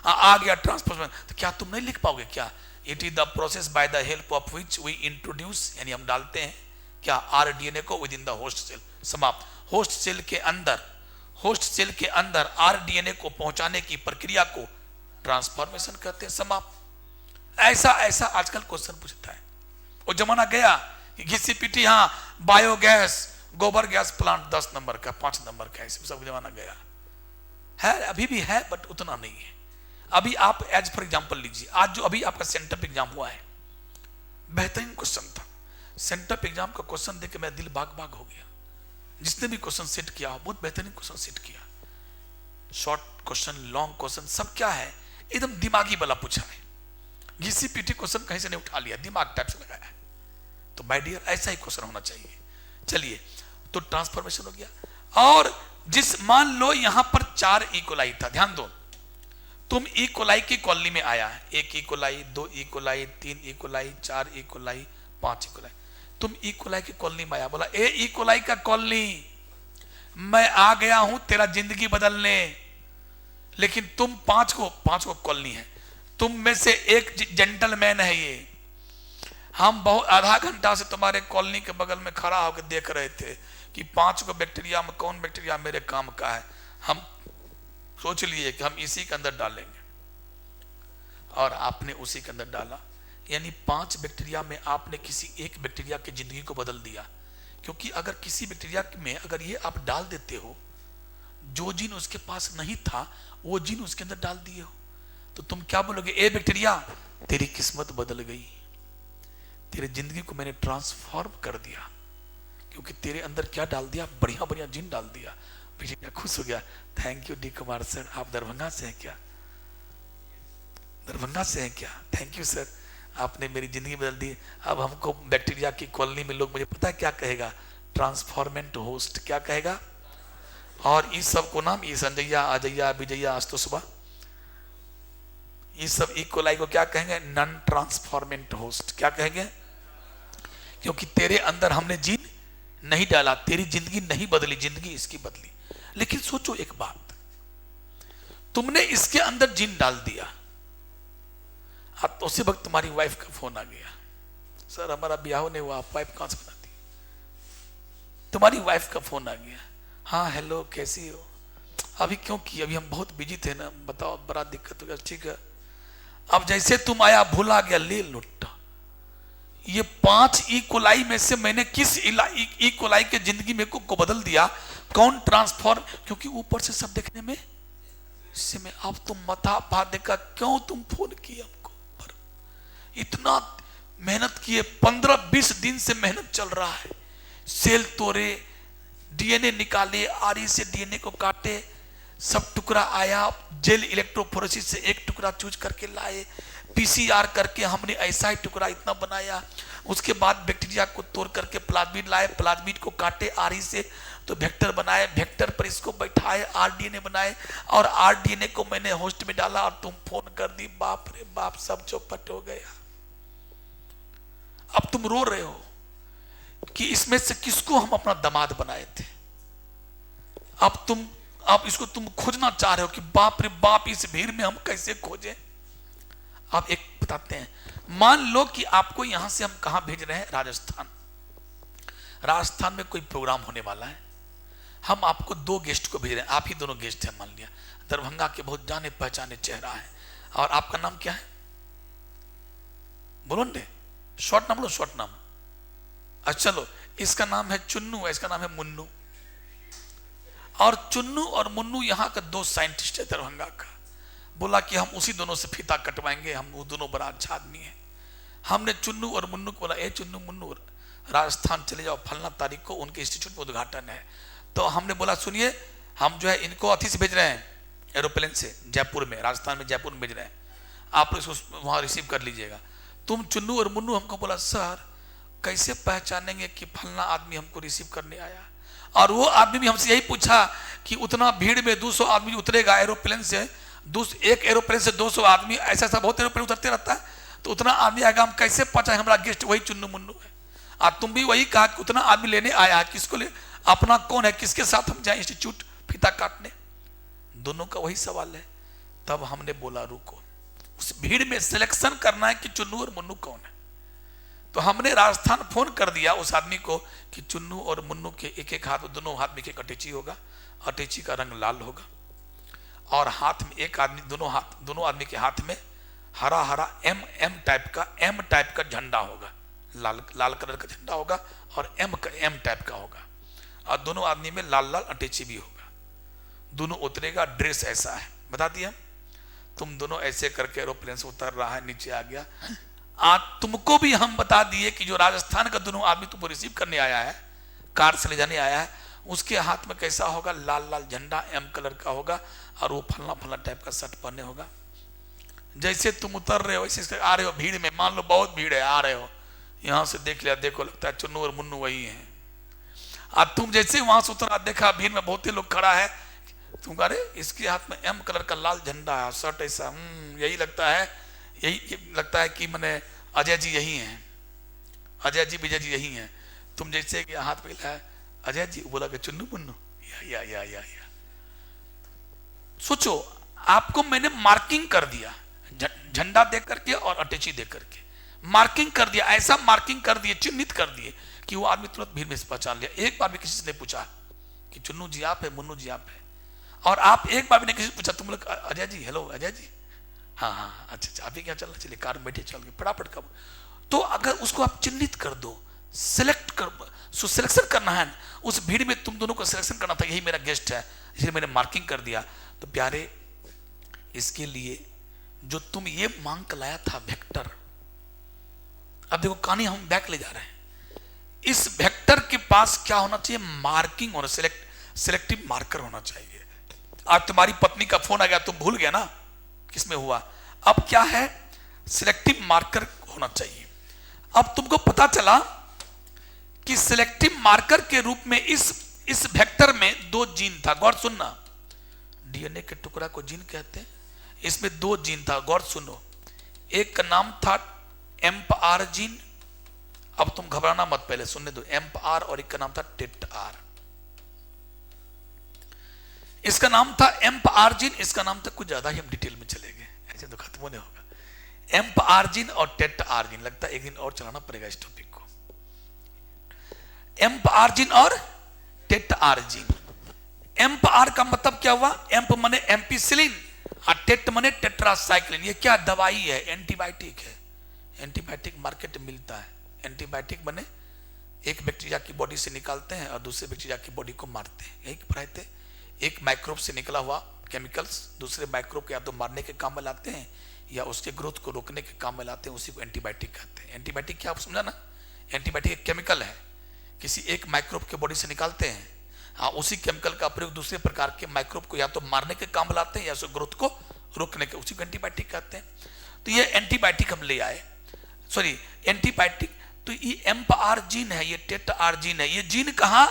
आ गया ट्रांसफॉर्मेशन, तो क्या तुम नहीं लिख पाओगे क्या? It is the process by the help of which we introduce, यानी हम डालते हैं क्या? RDNA को within the host cell. समाप्त। होस्ट सेल के अंदर, होस्ट सेल के अंदर RDNA को पहुंचाने की प्रक्रिया को ट्रांसफॉर्मेशन कहते हैं। समाप्त। ऐसा ऐसा आजकल क्वेश्चन पूछता है। वो जमाना गया कि घिसी पिटी, हाँ, बायोगैस, गोबर गैस प्लांट 10 नंबर का, 5 नंबर का, ऐसे सब जमाना गया है। अभी भी है बट उतना नहीं है। अभी आप एज फॉर एग्जांपल लीजिए, आज जो अभी आपका सेंटअप एग्जाम हुआ है, बेहतरीन क्वेश्चन था। सेंटअप एग्जाम का क्वेश्चन देख के मेरा दिल बाग बाग हो गया। जिसने भी क्वेश्चन सेट किया बहुत बेहतरीन क्वेश्चन सेट किया। शॉर्ट क्वेश्चन, लॉन्ग क्वेश्चन, सब क्या है एकदम दिमागी वाला पूछा है। घिसी पीटी क्वेश्चन कहीं से नहीं उठा लिया, दिमाग टाइप से लगाया है। तो माय डियर ऐसा ही क्वेश्चन होना चाहिए। चलिए, तो ट्रांसफॉर्मेशन हो गया। और जिस, मान लो यहां पर 4 इकोलाई था, ध्यान दो, तुम इकोलाई की कॉलोनी में आया है, 1 E coli, 2 E coli, 3 E coli, 4 E coli, 5 E coli. तुम इकोलाई की कॉलोनी में आया, बोला ए इकोलाई का कॉलोनी, मैं आ गया हूं तेरा जिंदगी बदलने, लेकिन तुम 5 को कॉलोनी है, तुम में से एक जेंटलमैन है ये। हम बहुत आधा घंटा से तुम्हारे कॉलोनी के बगल में खड़ा होकर देख रहे थे कि 5 को बैक्टीरिया में कौन बैक्टीरिया मेरे काम का है। हम सोच लिए कि हम इसी के अंदर डालेंगे, और आपने उसी के अंदर डाला। यानी 5 बैक्टीरिया में आपने किसी एक बैक्टीरिया की जिंदगी को बदल दिया। क्योंकि अगर किसी बैक्टीरिया में अगर ये आप डाल देते हो, जो जीन उसके पास नहीं था वो जीन उसके अंदर डाल दिए हो, तो तुम क्या बोलोगे? ए बैक्टीरिया, तेरी किस्मत बदल गई, तेरी जिंदगी को मैंने ट्रांसफॉर्म कर दिया, क्योंकि तेरे अंदर क्या डाल दिया? बढ़िया बढ़िया जीन डाल दिया। बैक्टीरिया खुश हो गया, thank U D Kumar sir, आप दरभंगा से हैं क्या? दरभंगा से हैं क्या? थैंक यू सर, आपने मेरी जिंदगी बदल दी। अब हमको बैक्टीरिया की कॉलोनी में लोग, मुझे पता है क्या कहेगा? Transformant host. क्या कहेगा? और इस सब को नाम, ये संजैया, अजैया, विजया, आज तो सुबह, ये सब इकोलाई को क्या कहेंगे? Non transformant host. क्या कहेंगे? क्योंकि तेरे अंदर हमने जीन नहीं डाला, तेरी जिंदगी नहीं बदली, जिंदगी इसकी बदली। लेकिन सोचो एक बात, तुमने इसके अंदर जीन डाल दिया, अब तो उसी वक्त तुम्हारी वाइफ का फोन आ गया, सर हमारा ब्याह नहीं हुआ, आप वाइफ कहां से बनाती? तुम्हारी वाइफ का फोन आ गया, हाँ हेलो कैसी हो? अभी क्यों की? अभी हम बहुत बिजी थे ना, बताओ, बड़ा दिक्कत हो गया। ठीक है, अब जैसे तुम आया, भूला गया, ले लुट्टा, ये 5 ई कोलाई में से मैंने किस ई कोलाई के जिंदगी में को बदल दिया, कौन ट्रांसफॉर्म, क्योंकि ऊपर से सब देखने में से में अब तुम मथा फादे का क्यों तुम फोन किए हमको पर, इतना मेहनत किए, 15-20 दिन से मेहनत चल रहा है, सेल तोड़े, डीएनए निकाले, आरी से डीएनए को काटे, सब टुकड़ा आया, जेल इलेक्ट्रोफोरेसिस से एक टुकड़ा चूज करके लाए, पीसीआर करके हमने ऐसा ही टुकड़ा इतना बनाया, उसके बाद बैक्टीरिया को तोड़ करके प्लाज्मिड लाए, प्लाज्मिड को काटे आरी से तो वेक्टर बनाए, वेक्टर पर इसको बैठाए, आरडीएनए बनाए, और आरडीएनए को मैंने होस्ट में डाला और तुम फोन कर दी, बाप रे बाप सब चौपट हो गया। अब तुम रो रहे हो कि इसमें से किसको हम अपना दामाद बनाए थे, अब इसको तुम खोजना चाह रहे हो कि बाप रे बाप इस भीड़ में हम कैसे खोजें। अब एक बताते हैं, मान लो कि आपको यहां से हम कहां भेज रहे हैं, राजस्थान। राजस्थान में कोई प्रोग्राम होने वाला है, हम आपको 2 गेस्ट को भेज रहे हैं, आप ही दोनों गेस्ट हैं, मान लिया दरभंगा के बहुत जाने पहचाने चेहरा है, और आपका नाम क्या है, बोलो ने, शॉर्ट नाम लो, शॉर्ट नाम। अच्छा चलो, इसका नाम है चुन्नू, इसका नाम है मुन्नू, और चुन्नू और मुन्नू यहाँ का 2 साइंटिस्ट है दरभंगा का, बोला कि हम उसी दोनों से फीता कटवाएंगे, हम वो दोनों बड़ा अच्छा आदमी है। हमने चुन्नू और मुन्नू को बोला, ए चुन्नू मुन्नू राजस्थान चले जाओ, फलना तारीख को उनके इंस्टीट्यूट में उद्घाटन है। तो हमने बोला सुनिए, हम जो है इनको अथी से भेज रहे हैं, एरोप्लेन से, जयपुर में, राजस्थान में जयपुर में भेज रहे हैं, आप इसको वहाँ रिसीव कर लीजिएगा। तुम चुन्नू और मुन्नू हमको बोला, सर कैसे पहचानेंगे कि फलना आदमी हमको रिसीव करने आया, और वो आदमी भी हमसे यही पूछा कि उतना भीड़ में 200 आदमी उतरेगा एरोप्लेन से, एक एरोप्लेन से 200 आदमी, ऐसा ऐसा बहुत एरोप्लेन उतरते रहता है, तो उतना आदमी आएगा, हम कैसे पहुंचाए, हमारा गेस्ट वही चुन्नू मुन्नू है। और तुम भी वही कहा कि उतना आदमी लेने आया है, किसको ले, अपना कौन है, किसके साथ हम जाए इंस्टीट्यूट फीता काटने, दोनों का वही सवाल है। तब हमने बोला रुको, उस भीड़ में सिलेक्शन करना है कि चुन्नू और मुन्नू कौन है। तो हमने राजस्थान फोन कर दिया उस आदमी को कि चुन्नू और मुन्नू के एक एक हाथ, दोनों हाथ में एक अटैची होगा, अटैची का रंग लाल होगा, और हाथ में एक आदमी, दोनों आदमी के हाथ में हरा हरा एम टाइप का झंडा होगा, लाल कलर का झंडा होगा, और एम टाइप का होगा, और दोनों आदमी में लाल लाल अटैची भी होगा, दोनों उतरेगा, ड्रेस ऐसा है, बता दिया। तुम दोनों ऐसे करके एरोप्लेन से उतर रहा है, नीचे आ गया। आज तुमको भी हम बता दिए कि जो राजस्थान का दोनों आदमी तुमको रिसीव करने आया है, कार से ले जाने आया है, उसके हाथ में कैसा होगा, लाल लाल झंडा एम कलर का होगा, और वो फलना फलना टाइप का शर्ट पहने होगा। जैसे तुम उतर रहे हो वैसे आ रहे हो भीड़ में, मान लो बहुत भीड़ है, आ रहे हो, यहां से देख लिया, देखो लगता है चुन्नू और मुन्नू वही है। अब तुम जैसे वहां से उतरा, देखा भीड़ में बहुत ही लोग खड़ा है, तुम कह रहे इसके हाथ में एम कलर का लाल झंडा है, शर्ट ऐसा, यही लगता है कि मैंने अजय जी यही हैं, अजय जी विजय जी यही हैं। तुम जैसे कि हाथ पे लाया अजय जी, बोला कि चुन्नू मुन्नू, या सोचो, आपको मैंने मार्किंग कर दिया, झंडा दे करके और अटैची दे करके मार्किंग कर दिया, ऐसा मार्किंग कर दिए, चिन्हित कर दिए कि वो आदमी तुरंत भीड़ में से पहचान लिया। एक बार भी किसी से नहीं पूछा कि चुन्नू जी आप है, मुन्नू जी आप है, और आप एक बार भी नहीं किसी से पूछा, तुम लोग अजय जी, हेलो अजय जी, हाँ अच्छा अभी क्या चलना, चलिए कार में बैठे चल गए फटाफट कब। तो अगर उसको आप चिन्हित कर दो, सिलेक्शन करना है, उस भीड़ में तुम दोनों को सिलेक्शन करना था, यही मेरा गेस्ट है, इसलिए मैंने मार्किंग कर दिया। तो प्यारे, इसके लिए जो तुम ये मांग कर लाया था वेक्टर, अब देखो कहानी हम बैक ले जा रहे हैं, इस वेक्टर के पास क्या होना चाहिए, मार्किंग होना, सिलेक्टिव मार्कर होना चाहिए। आज तुम्हारी पत्नी का फोन आ गया, तुम भूल गया ना किसमें हुआ, अब क्या है, सिलेक्टिव मार्कर होना चाहिए। अब तुमको पता चला कि सिलेक्टिव मार्कर के रूप में इस वेक्टर में 2 जीन था, गौर सुनना, डीएनए के टुकड़ा को जीन कहते हैं, इसमें 2 जीन था, गौर सुनो, एक का नाम था एम्पआर जीन, अब तुम घबराना मत, पहले सुनने दो, एम्पआर, और एक का नाम था टेटआर। इसका नाम था एम्पआर जीन, इसका नाम था, कुछ ज्यादा ही हम डिटेल में चले गए, ऐसे तो खत्म होने होगा। एम्पआर जीन और टेटआर जीन, लगता है एक दिन और चलाना पड़ेगा इस टॉपिक को। एम्पआर जीन और टेटआर जीन, एम्पआर का मतलब क्या हुआ, एम्प माने एम्पिसिलिन और टेट माने टेट्रासाइक्लिन, ये क्या दवाई है, एंटीबायोटिक है, एंटीबायोटिक मार्केट में मिलता है, एंटीबायोटिक बने, एक बैक्टीरिया की बॉडी से निकालते हैं और दूसरे बैक्टीरिया की बॉडी को मारते हैं, यही पढ़ाए थे। एक माइक्रोब से निकला हुआ केमिकल्स दूसरे माइक्रोब के या तो मारने के काम में लाते हैं या उसके ग्रोथ को रोकने के काम में लाते हैं, उसी को एंटीबायोटिक कहते हैं। एंटीबायोटिक क्या आप समझा ना, एंटीबायोटिक एक केमिकल है, किसी एक माइक्रोब के बॉडी से निकालते हैं, हाँ उसी केमिकल का प्रयोग दूसरे प्रकार के माइक्रोब को या तो मारने के काम में लाते हैं या उसके ग्रोथ को रोकने के, उसी को एंटीबायोटिक कहते हैं। तो ये एंटीबायोटिक हम ले आए, सॉरी एंटीबायोटिक। तो ये एम्प-आर जीन है, ये टेट-आर जीन है। ये जीन कहा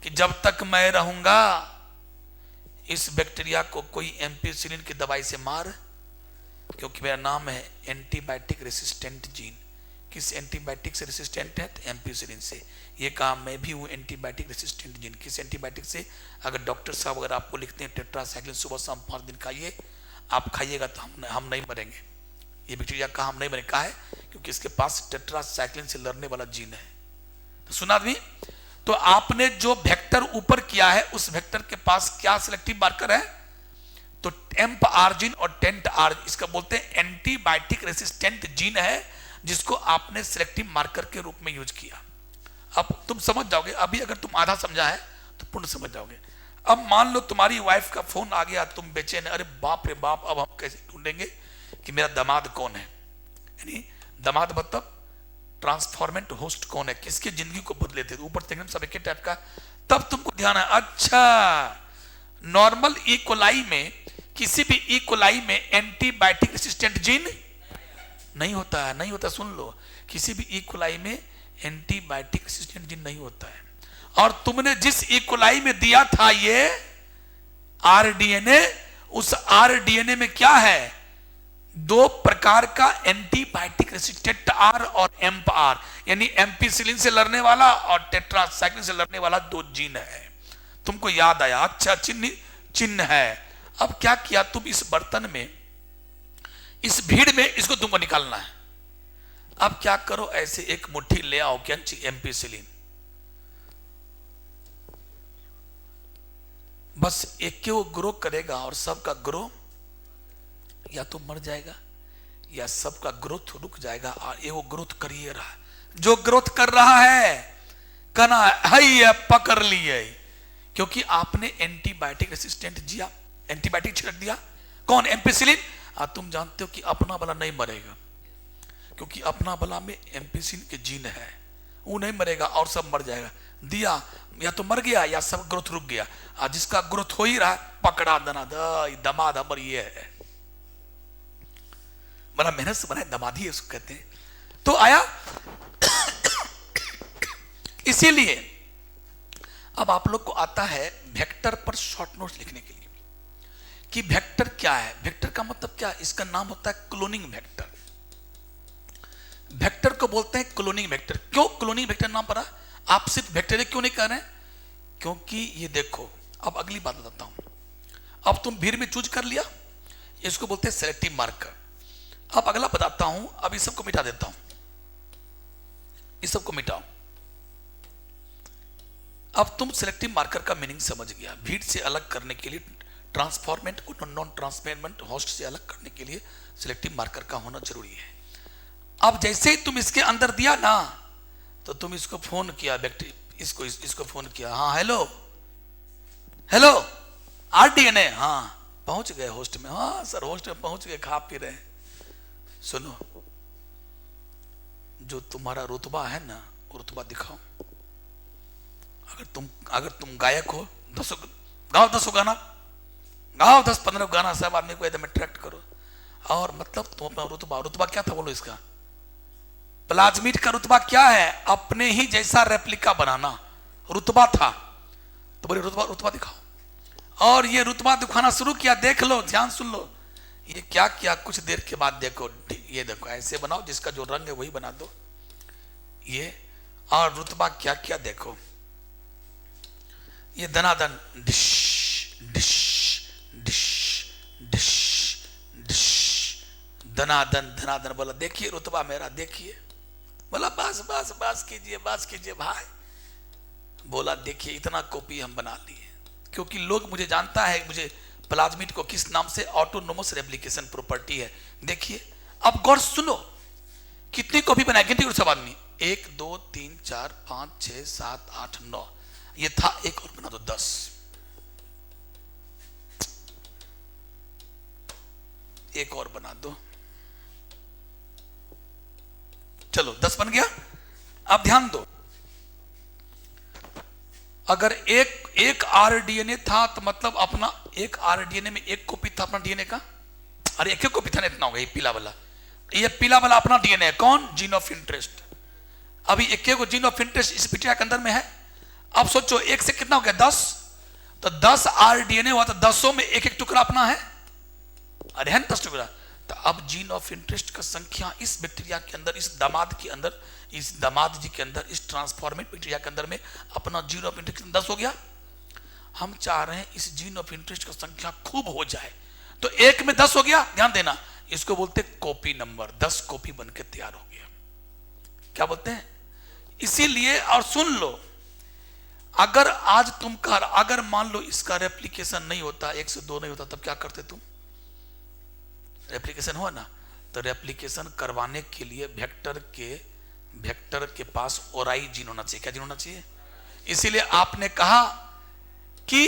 कि जब तक मैं रहूंगा इस बैक्टीरिया को कोई एम्पिसिलिन की दवाई से मार, क्योंकि मेरा नाम है एंटीबायोटिक रेसिस्टेंट जीन। किस एंटीबायोटिक से रेसिस्टेंट है? तो एम्पिसिलिन से। ये कहा मैं भी हूं एंटीबायोटिक रेसिस्टेंट जीन। किस एंटीबायोटिक से? अगर डॉक्टर साहब अगर आपको लिखते हैं टेट्रासाइक्लिन सुबह शाम 5 दिन खाइए, आप खाइएगा तो हम नहीं मरेंगे। ये बैक्टीरिया का हम नहीं मरेंगे, कहा है क्योंकि इसके पास टेट्रासाइक्लिन से लड़ने वाला जीन है। तो सुना आदमी, तो आपने जो वेक्टर ऊपर किया है उस वेक्टर के पास क्या सिलेक्टिव मार्कर है? तो एम्प-आर जीन और टेंट-आर, इसका बोलते हैं एंटीबायोटिक रेसिस्टेंट जीन है, जिसको आपने सिलेक्टिव मार्कर के रूप में यूज किया। अब तुम समझ जाओगे, अभी अगर तुम आधा समझा है तो पूर्ण समझ जाओगे। अब मान लो तुम्हारी वाइफ का फोन आ गया, तुम बेचैन, अरे बाप रे बाप, अब हम कैसे ढूंढेंगे कि मेरा दामाद कौन है। यानी दामाद मतलब ट्रांसफॉर्मेंट होस्ट कौन है, किसकी जिंदगी को बदले थे, ऊपर से सब एक टाइप का। तब तुमको ध्यान है, अच्छा नॉर्मल इकोलाई में, किसी भी इकोलाई में एंटीबायोटिक रेसिस्टेंट जीन नहीं होता है, नहीं होता। सुन लो, किसी भी इकोलाई में एंटीबायोटिक रेसिस्टेंट जीन नहीं होता है। और तुमने जिस इकोलाई में दिया था ये आरडीएनए, उस आरडीएनए में क्या है? 2 प्रकार का एंटीबायोटिक रेसिस्टेंट आर और एम्प-आर, यानी एम्पिसिलिन से लड़ने वाला और टेट्रासाइक्लिन से लड़ने वाला 2 जीन है। तुमको याद आया, अच्छा चिन्ह है। अब क्या किया तुम, इस बर्तन में, इस भीड़ में इसको तुमको निकालना है। अब क्या करो, ऐसे एक मुट्ठी ले आओ क्या एम्पिसिलिन, बस एक के वो ग्रो करेगा और सबका ग्रो या तो मर जाएगा या सबका ग्रोथ रुक जाएगा। और ये वो ग्रोथ कर ही रहा है, जो ग्रोथ कर रहा है कहना है पकड़ लिए, क्योंकि आपने एंटीबायोटिक रेसिस्टेंट जिया, एंटीबायोटिक छिड़क दिया। कौन? एम्पिसिलिन। तुम जानते हो कि अपना वाला नहीं मरेगा, क्योंकि अपना वाला में एम्पिसिलिन के जीन है, वो नहीं मरेगा और सब मर जाएगा। दिया या तो मर गया या सब ग्रोथ रुक गया। जिसका ग्रोथ हो ही रहा है पकड़ा, दमाद हमर ये है, बड़ा मेहनत से बनाए दमाद ही उसको कहते हैं। तो आया इसीलिए अब आप लोग को आता है वेक्टर पर शॉर्ट नोट्स लिखने के लिए कि वेक्टर क्या है। वेक्टर का मतलब क्या है? इसका नाम होता है क्लोनिंग वेक्टर। वेक्टर को बोलते हैं क्लोनिंग वेक्टर। क्यों क्लोनिंग वेक्टर नाम पड़ा? आप सिर्फ वेक्टर क्यों नहीं कह रहे हैं? क्योंकि ये देखो, अब अगली बात बताता हूं। अब तुम भीड़ में चूज कर लिया, इसको बोलते हैं सेलेक्टिव मार्कर। अब अगला बताता हूं, अब इस सबको मिटा देता हूं, इस सबको मिटाओ। अब तुम सेलेक्टिव मार्कर का मीनिंग समझ गया। भीड़ से अलग करने के लिए, ट्रांसफॉर्मेंट को नॉन ट्रांसफॉर्मेंट होस्ट से अलग करने के लिए सेलेक्टिव मार्कर का होना जरूरी है। अब जैसे ही तुम इसके अंदर दिया ना, तो तुम इसको फोन किया, इसको फोन किया, हाँ हेलो आरडीएनए, हाँ पहुंच गए होस्ट में, हाँ सर होस्ट में पहुंच गए, खा पी रहे। सुनो, जो तुम्हारा रुतबा है ना, वो रुतबा दिखाओ। अगर तुम गायक हो, 10 गाना गाओ, 10-15 गाना, सब आदमी को एकदम अट्रैक्ट करो। और मतलब तुम अपना रुतबा क्या था बोलो इसका? प्लाज्मिड का रुतबा क्या है? अपने ही जैसा रेप्लिका बनाना रुतबा था। तो बोले रुतबा दिखाओ। और ये रुतबा दिखाना शुरू किया। देख लो, ध्यान सुन लो, ये क्या किया। कुछ देर के बाद देखो, ये देखो ऐसे बनाओ, जिसका जो रंग है वही बना दो ये। और रुतबा क्या क्या देखो, ये दनादन डिश डिश डिश डिश डिश, धनाधन बोला देखिए रुतबा मेरा, देखिए। बोला बस कीजिए भाई। बोला देखिए इतना कॉपी हम बना लिए, क्योंकि लोग मुझे जानता है, मुझे प्लाज्मिड को किस नाम से, ऑटोनोमस रेप्लिकेशन प्रॉपर्टी है। देखिए अब गौर सुनो, कितनी कॉपी बनाए, गिनती करो सब आदमी। 1 2 3 4 5 6 7 8 9, ये था, एक और बना दो 10। एक और बना दो, चलो 10 बन गया। अब ध्यान दो, अगर एक आरडीएनए था तो मतलब अपना एक आरडीएनए में एक कॉपी था अपना डीएनए का। अरे एक कॉपी था ना, इतना हो गया। ये पीला वाला अपना डीएनए है, कौन? Gene of interest. अभी एक को जीन ऑफ इंटरेस्ट इस बिटिया के अंदर में है। अब सोचो एक से कितना हो गया? 10। तो 10 आरडीएनए हुआ तो 10 में एक एक टुकड़ा अपना है। अरे है ना 10 टुकड़ा। तो अब जीन ऑफ इंटरेस्ट का संख्या इस बैक्टीरिया के अंदर, इस दामाद के अंदर, इस दामाद जी के अंदर, इस ट्रांसफॉर्मेट बैक्टीरिया के अंदर में अपना जीन ऑफ इंटरेस्ट 10 हो गया। हम चाह रहे हैं इस जीन ऑफ इंटरेस्ट का संख्या खूब हो जाए, तो एक में 10 हो गया। ध्यान देना, इसको बोलते कॉपी नंबर। 10 कॉपी बनकर तैयार हो गया। क्या बोलते हैं? इसीलिए, और सुन लो, अगर आज तुम कर, अगर मान लो इसका रेप्लिकेशन नहीं होता, 1 से 2 नहीं होता, तब क्या करते तुम? रेप्लिकेशन हुआ ना, तो रेप्लिकेशन करवाने के लिए वेक्टर के पास ओराई जीन होना चाहिए। क्या जीन होना चाहिए? इसीलिए आपने कहा कि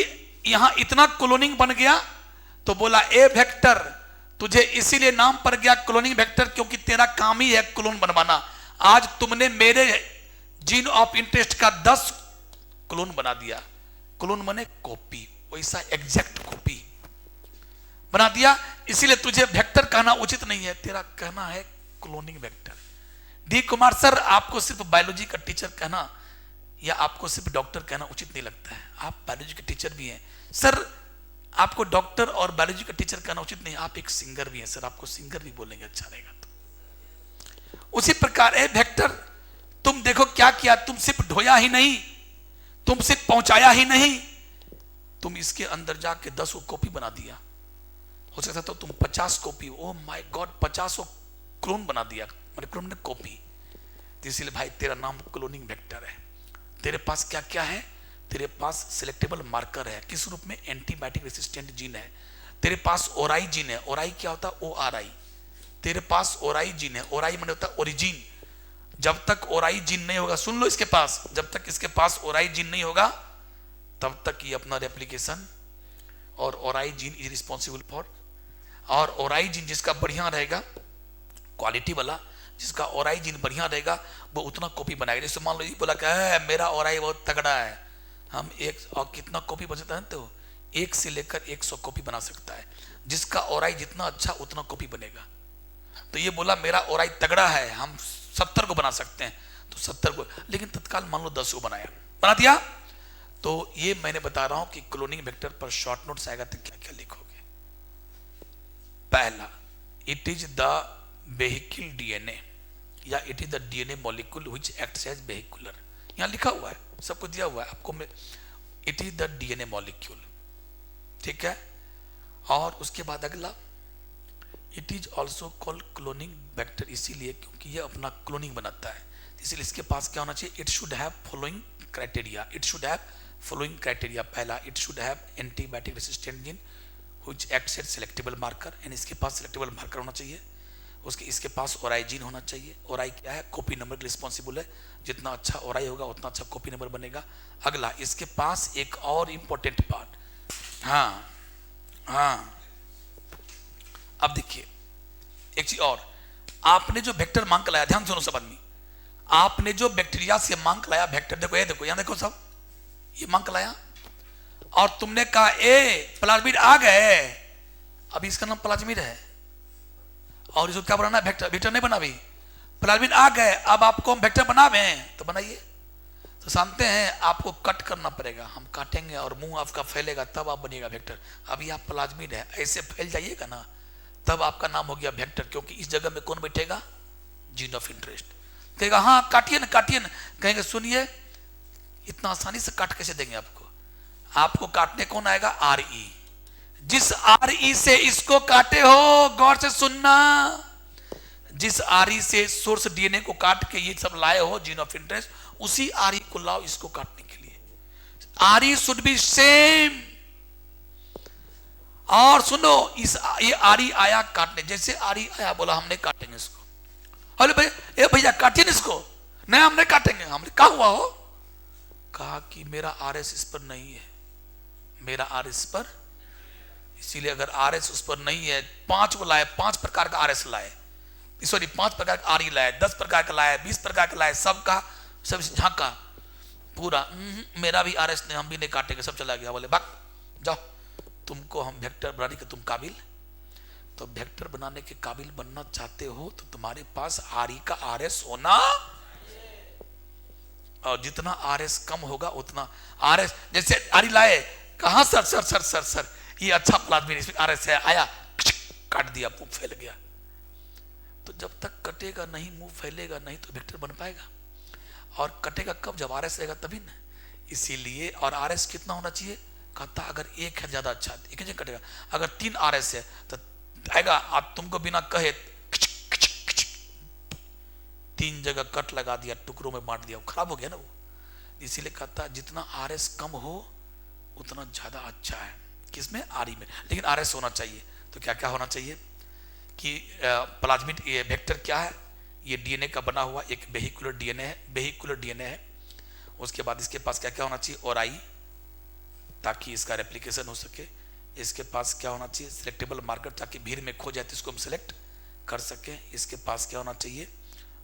यहां इतना क्लोनिंग बन गया, तो बोला ए वेक्टर, तुझे इसीलिए नाम पड़ गया क्लोनिंग वेक्टर, क्योंकि तेरा काम ही है क्लोन बनवाना। आज तुमने मेरे जीन ऑफ इंटरेस्ट का 10 क्लोन बना दिया। क्लोन माने कॉपी, वैसा एग्जैक्ट कॉपी बना दिया। इसीलिए तुझे वेक्टर कहना उचित नहीं है, तेरा कहना है cloning vector. D Kumar sir, आपको सिर्फ बायोलॉजी का टीचर कहना या आपको सिर्फ डॉक्टर कहना उचित नहीं लगता है। आप बायोलॉजी के टीचर भी हैं सर, आपको डॉक्टर और बायोलॉजी का टीचर कहना उचित नहीं। आप एक सिंगर भी हैं सर, आपको सिंगर भी बोलेंगे अच्छा रहेगा। तो उसी प्रकार है वेक्टर। तुम देखो क्या किया, तुम सिर्फ ढोया ही नहीं, तुम सिर्फ पहुंचाया ही नहीं, तुम इसके अंदर जाके 10 कॉपी बना दिया। हो सकता तो तुम 50 copy, oh my God, 50 clone बना दिया, मतलब क्लोन ने कॉपी। तो इसलिए भाई तेरा नाम क्लोनिंग वेक्टर है। तेरे पास क्या क्या है? तेरे पास सिलेक्टेबल मार्कर है, किस रूप में? एंटीबायोटिक रेसिस्टेंट जीन है। तेरे पास ओराई जीन है। ओराई क्या होता है? ORI। तेरे पास ओराई जीन है। ओराई माने होता है ओरिजिन। जब तक ओराई जीन नहीं होगा, सुन लो इसके पास, जब तक इसके पास ओराई जीन नहीं होगा, तब तक ये अपना रेप्लिकेशन, और ओराई जीन इज रिस्पॉन्सिबल फॉर, और ओराई जीन जिसका बढ़िया रहेगा, क्वालिटी वाला, जिसका ओराई जीन बढ़िया रहेगा, वो उतना कॉपी बनाएगा। जैसे मान लो ये बोला कि मेरा ओराई बहुत तगड़ा है, हम एक, और कितना कॉपी बन सकता है? तो 1 से लेकर 100 कॉपी बना सकता है। जिसका ओराई जितना अच्छा उतना कॉपी बनेगा। तो ये बोला मेरा ओराई तगड़ा है, हम 70 को बना सकते हैं, तो 70 को, लेकिन तत्काल मान लो 10 को बना दिया। तो ये मैंने बता रहा हूं कि क्लोनिंग वेक्टर पर शॉर्ट नोट्स आएगा तो क्या क्या लिखोगे। पहला, it is the vehicle DNA, या it is the DNA molecule which acts as vehicular. यहां लिखा हुआ है, सबको दिया हुआ है आपको में, it is the DNA molecule, ठीक है। और उसके बाद अगला, it is also called cloning vector, इसीलिए क्योंकि ये अपना क्लोनिंग बनाता है, इसलिए इसके पास क्या होना चाहिए? It should have following criteria. It should have following criteria. पहला, it should have antibiotic resistant gene which acts as selectable marker, यानी इसके पास सेलेक्टेबल मार्कर होना चाहिए। इसके पास ओराई जीन होना चाहिए। ओराई क्या है? कॉपी नंबर के रिस्पॉन्सिबल है। जितना अच्छा ओराई होगा उतना अच्छा कॉपी नंबर बनेगा। अगला, इसके पास एक और इंपॉर्टेंट पार्ट, हाँ, अब देखिए एक चीज और, आपने जो वेक्टर मांग कर लाया, ध्यान सुनो सब आदमी, आपने जो बैक्टीरिया से मांग कर लाया वेक्टर, देखो ये देखो, यहां देखो सब, ये मांग कर लाया, और तुमने कहा ए प्लाज्मिड आ गए, अभी इसका नाम प्लाज्मिड है, और इसको क्या बनाना है? वेक्टर। वेक्टर नहीं बना, भी प्लाज्मिड आ गए, अब आपको हम वेक्टर बनावे, तो बनाइए। तो जानते हैं आपको कट करना पड़ेगा, हम काटेंगे और मुंह आपका फैलेगा, तब आप बनिएगा वेक्टर। अभी आप प्लाज्मिड है, ऐसे फैल जाइएगा ना, तब आपका नाम हो गया वेक्टर, क्योंकि इस जगह में कौन बैठेगा? Gene of interest. कहेगा हाँ काटिए ना, काटिए ना, कहेंगे सुनिए इतना आसानी से काट कैसे देंगे आपको? आपको काटने कौन आएगा? RE। जिस RE से इसको काटे हो, गौर से सुनना, जिस RE से सोर्स डीएनए को काट के ये सब लाए हो जीन ऑफ इंटरेस्ट, उसी RE को लाओ इसको काटने के लिए। RE should be same. और सुनो, ये RE आया काटने, जैसे RE आया बोला हमने काटेंगे इसको, अरे भाई ए भैया काटिए इसको, नहीं हम नहीं काटेंगे। हमने कहा हुआ हो, कहा कि मेरा आरएस इस पर नहीं है, मेरा आरएस पर, इसीलिए अगर आरएस उस पर नहीं है, 5 को लाए, 5 प्रकार का आरएस लाए, सॉरी 5 प्रकार का आरई लाए, 10 प्रकार का लाए, 20 प्रकार का लाए, सबका सब झांका पूरा, मेरा भी आरएस नहीं, हम भी नहीं काटेंगे, सब चला गया। बोले भाग जाओ, तुमको हम वेक्टर बनाने के तुम काबिल, तो वेक्टर बनाने के काबिल बनना चाहते हो तो तुम्हारे पास आरई का आरएस होना, और जितना आरएस कम होगा उतना आरएस, जैसे आरई लाए, कहां sir sir sir sir sir ये अच्छा प्लाज्मिक इसमें आरएस है, आया काट दिया, मुंह फैल गया। तो जब तक कटेगा नहीं, मुंह फैलेगा नहीं, तो वेक्टर बन पाएगा। और कटेगा कब, जब आरएस रहेगा तभी ना। इसीलिए, और आरएस कितना होना चाहिए, कहता अगर 1 है ज्यादा अच्छा, 1 जगह कटेगा, अगर 3 आरएस है तो आएगा, आप तुमको बिना कहे 3 जगह कट लगा दिया, टुकड़ों में बांट दिया, खराब हो गया ना वो। इसीलिए कहता जितना आरएस कम हो उतना ज्यादा अच्छा है, किसमें, आरई में। लेकिन आरएस होना चाहिए, तो क्या क्या होना चाहिए कि प्लाज्मिड वेक्टर क्या है, ये डीएनए का बना हुआ एक वेहिकुलर डीएनए है, वेहिकुलर डीएनए है। उसके बाद इसके पास क्या क्या होना चाहिए, ओराई, ताकि इसका रेप्लिकेशन हो सके। इसके पास क्या होना चाहिए, सिलेक्टेबल मार्कर, ताकि भीड़ में खो जाए तो इसको हम सिलेक्ट कर सके। इसके पास क्या होना चाहिए,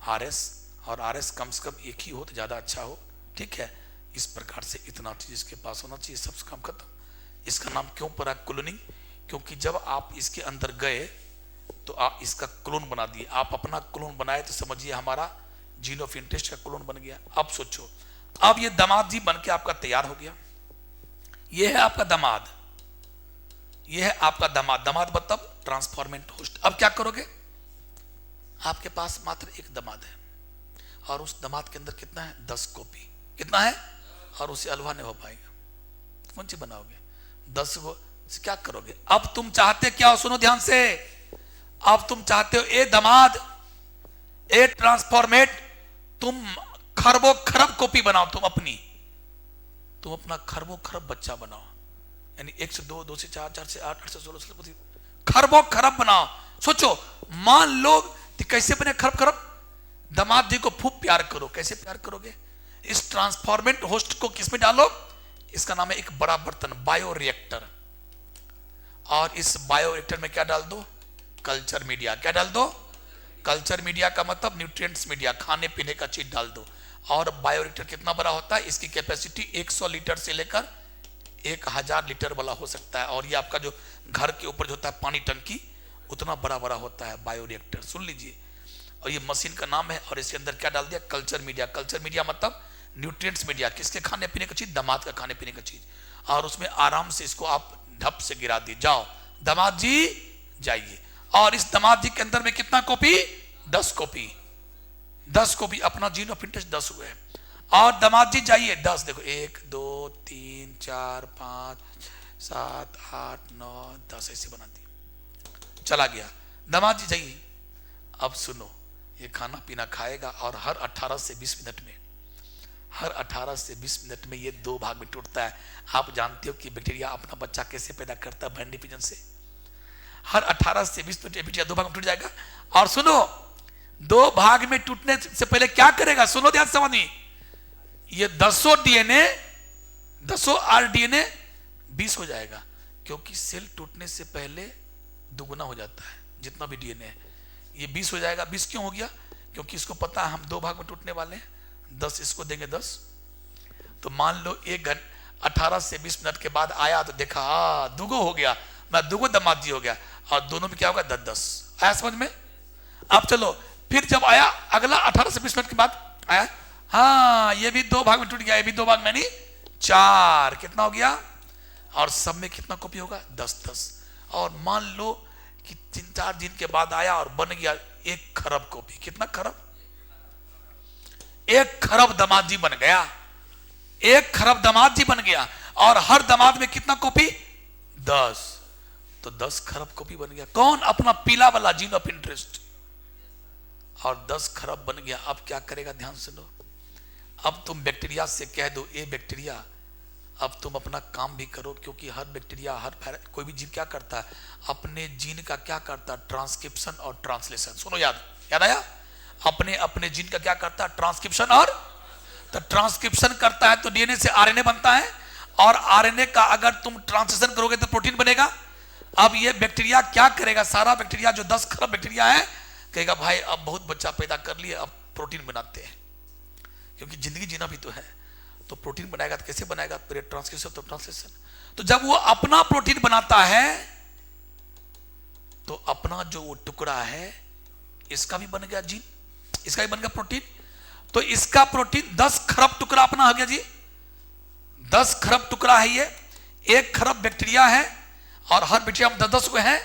आरएस, और आरएस कम से कम 1 ही हो तो ज्यादा अच्छा हो, ठीक है। इस प्रकार से इतना चीज इसके पास होना चाहिए, सब काम खत्म। इसका नाम क्यों पड़ा क्लोनिंग, क्योंकि जब आप इसके अंदर गए तो आप इसका क्लोन बना दिए, आप अपना क्लोन बनाए तो समझिए हमारा जीन ऑफ इंटरेस्ट का क्लोन बन गया। अब सोचो, अब ये दामाद जी बन के आपका तैयार हो गया, ये है आपका दामाद, ये है आपका दामाद, दामाद मतलब ट्रांसफॉर्मेंट होस्ट। अब क्या करोगे, आपके पास मात्र एक दामाद है, और उस दामाद के अंदर कितना है, 10 कॉपी, कितना है, और उसे अलवा नहीं हो पाएगा, कौन सी बनाओगे, 10 को क्या करोगे। अब तुम चाहते क्या हो, सुनो ध्यान से, अब तुम चाहते हो ए दामाद, ए ट्रांसफॉर्मेट, तुम खरबों खरब कॉपी बनाओ, तुम अपना खरबों खरब बच्चा बनाओ, यानी 1 से 2, 2 से 4, 4 से 8, 8 से 16, खरबों खरब बनाओ। सोचो, मान लो तो कैसे बने खरब खरब, दामाद जी को खूब प्यार करो, कैसे प्यार करोगे, इस ट्रांसफॉर्मेट होस्ट को किसमें डालो, इसका नाम है एक बड़ा बर्तन, बायोरिएक्टर, और इस बायोरिएक्टर में क्या डाल दो, कल्चर मीडिया। क्या डाल दो, कल्चर मीडिया का मतलब न्यूट्रिएंट्स मीडिया, खाने पीने का चीज डाल दो। और बायोरिएक्टर कितना बड़ा होता है, इसकी कैपेसिटी 100 लीटर से लेकर 1000 लीटर वाला हो सकता है, और ये आपका जो घर के ऊपर जो होता है पानी टंकी, उतना बड़ा बड़ा होता है बायोरिएक्टर, सुन लीजिए। और ये मशीन का नाम है, और इसके अंदर क्या डाल दिया, कल्चर मीडिया। कल्चर मीडिया मतलब न्यूट्रिएंट्स मीडिया, किसके खाने पीने का चीज, दामाद का खाने पीने का चीज। और उसमें आराम से इसको आप ढप से गिरा दिए, जाओ दामाद जी जाइए। और इस दामाद जी के अंदर में कितना कॉपी, 10 कॉपी, 10 कॉपी, अपना जीन ऑफ इंटरेस्ट 10 हुए। और दामाद जी जाइए 10, देखो 1 2 3 4 5 7 8 9 10 ऐसे बना दिए, चला गया। दामाद जी जाइए, अब सुनो, ये खाना पीना खाएगा, और हर 18 से 20 मिनट में, हर 18 से 20 मिनट में ये 2 भाग में टूटता है। आप जानते हो कि बैक्टीरिया अपना बच्चा कैसे पैदा करता है, बैंडी पिजन से। हर 18 से 20 मिनट बैक्टीरिया 2 भाग में टूट जाएगा। और सुनो, 2 भाग में टूटने से पहले क्या करेगा, सुनो ध्यान समझिए, ये 10 डीएनए, 10 आरडीएनए 20 हो जाएगा, क्योंकि सेल टूटने से पहले दुगुना हो जाता है, जितना भी डीएनए है ये 20 हो जाएगा। 20 क्यों हो गया, क्योंकि इसको पता है हम 2 भाग में टूटने वाले हैं, 10 इसको देंगे 10। तो मान लो 1 घंटे 18 से 20 मिनट के बाद आया तो देखा दुगो हो गया, मैं दुगो दामाद जी हो गया, और दोनों में क्या होगा, 10-10। आया समझ में। अब चलो, फिर जब आया अगला 18 से 20 मिनट के बाद आया, हाँ ये भी 2 भाग में टूट गया, ये भी 2 भाग में, नहीं 4, कितना हो गया, और सब में कितना कॉपी होगा, 10-10। और मान लो कि 3-4 दिन के बाद आया और बन गया 1 खरब कॉपी, कितना खरब, 1 खरब दामाद जी बन गया, 1 खरब दामाद जी बन गया। और हर दामाद में कितना कॉपी, 10, तो 10 खरब कॉपी बन गया। कौन, अपना पीला वाला जीन ऑफ इंटरेस्ट, और 10 खरब बन गया। अब क्या करेगा, ध्यान से लो, अब तुम बैक्टीरिया से कह दो, ए बैक्टीरिया अब तुम अपना काम भी करो, क्योंकि हर बैक्टीरिया, हर कोई भी जीव क्या करता है, अपने जीन का क्या करता है, ट्रांसक्रिप्शन और ट्रांसलेशन। सुनो, याद आया, अपने अपने जीन का क्या करता है, ट्रांसक्रिप्शन। और तो ट्रांसक्रिप्शन करता है तो डीएनए से आरएनए बनता है, और आरएनए का अगर तुम ट्रांसलेशन करोगे तो प्रोटीन बनेगा। अब ये बैक्टीरिया क्या करेगा, सारा बैक्टीरिया जो 10 खरब बैक्टीरिया है, कहेगा भाई अब बहुत बच्चा पैदा कर लिए, अब प्रोटीन बनाते हैं, क्योंकि जिंदगी जीना भी तो है। तो प्रोटीन बनाएगा तो कैसे बनाएगा, पहले ट्रांसक्रिप्शन तो ट्रांसलेशन। तो जब वो अपना प्रोटीन बनाता है तो अपना जो वो टुकड़ा है इसका भी बन गया जीन, इसका भी बन गया प्रोटीन। तो इसका प्रोटीन 10 खरब टुकड़ा अपना हो गया जी, 10 खरब टुकड़ा है ये। 1 खरब बैक्टीरिया है और हर बैक्टीरिया में 10 गो है,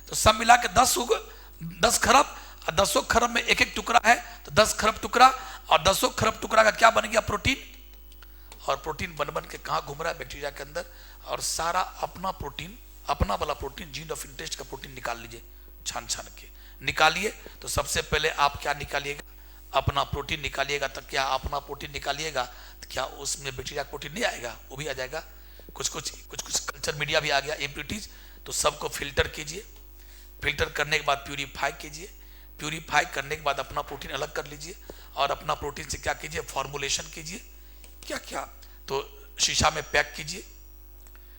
तो सब मिला के 10 खरब, और 10 खरब में एक एक टुकड़ा है, तो 10 खरब टुकड़ा, और 10 खरब टुकड़ा का क्या बन गया, प्रोटीन। और प्रोटीन बन बन के कहाँ घूम रहा है, बैक्टीरिया के अंदर। और सारा अपना प्रोटीन, अपना वाला प्रोटीन, जीन ऑफ इंटरेस्ट का प्रोटीन निकाल लीजिए, छान छान के निकालिए। तो सबसे पहले आप क्या निकालिएगा, अपना प्रोटीन निकालिएगा। तो क्या अपना प्रोटीन निकालिएगा तो क्या उसमें बैक्टीरिया प्रोटीन नहीं आएगा, वो भी आ जाएगा। कुछ कल्चर मीडिया भी आ गया, इम्प्यूरिटीज, तो सबको फिल्टर कीजिए। फिल्टर करने के बाद प्यूरिफाई कीजिए। प्यूरिफाई करने के बाद अपना प्रोटीन अलग कर लीजिए, और अपना प्रोटीन से क्या कीजिए, फॉर्मुलेशन कीजिए। क्या क्या, तो शीशा में पैक कीजिए,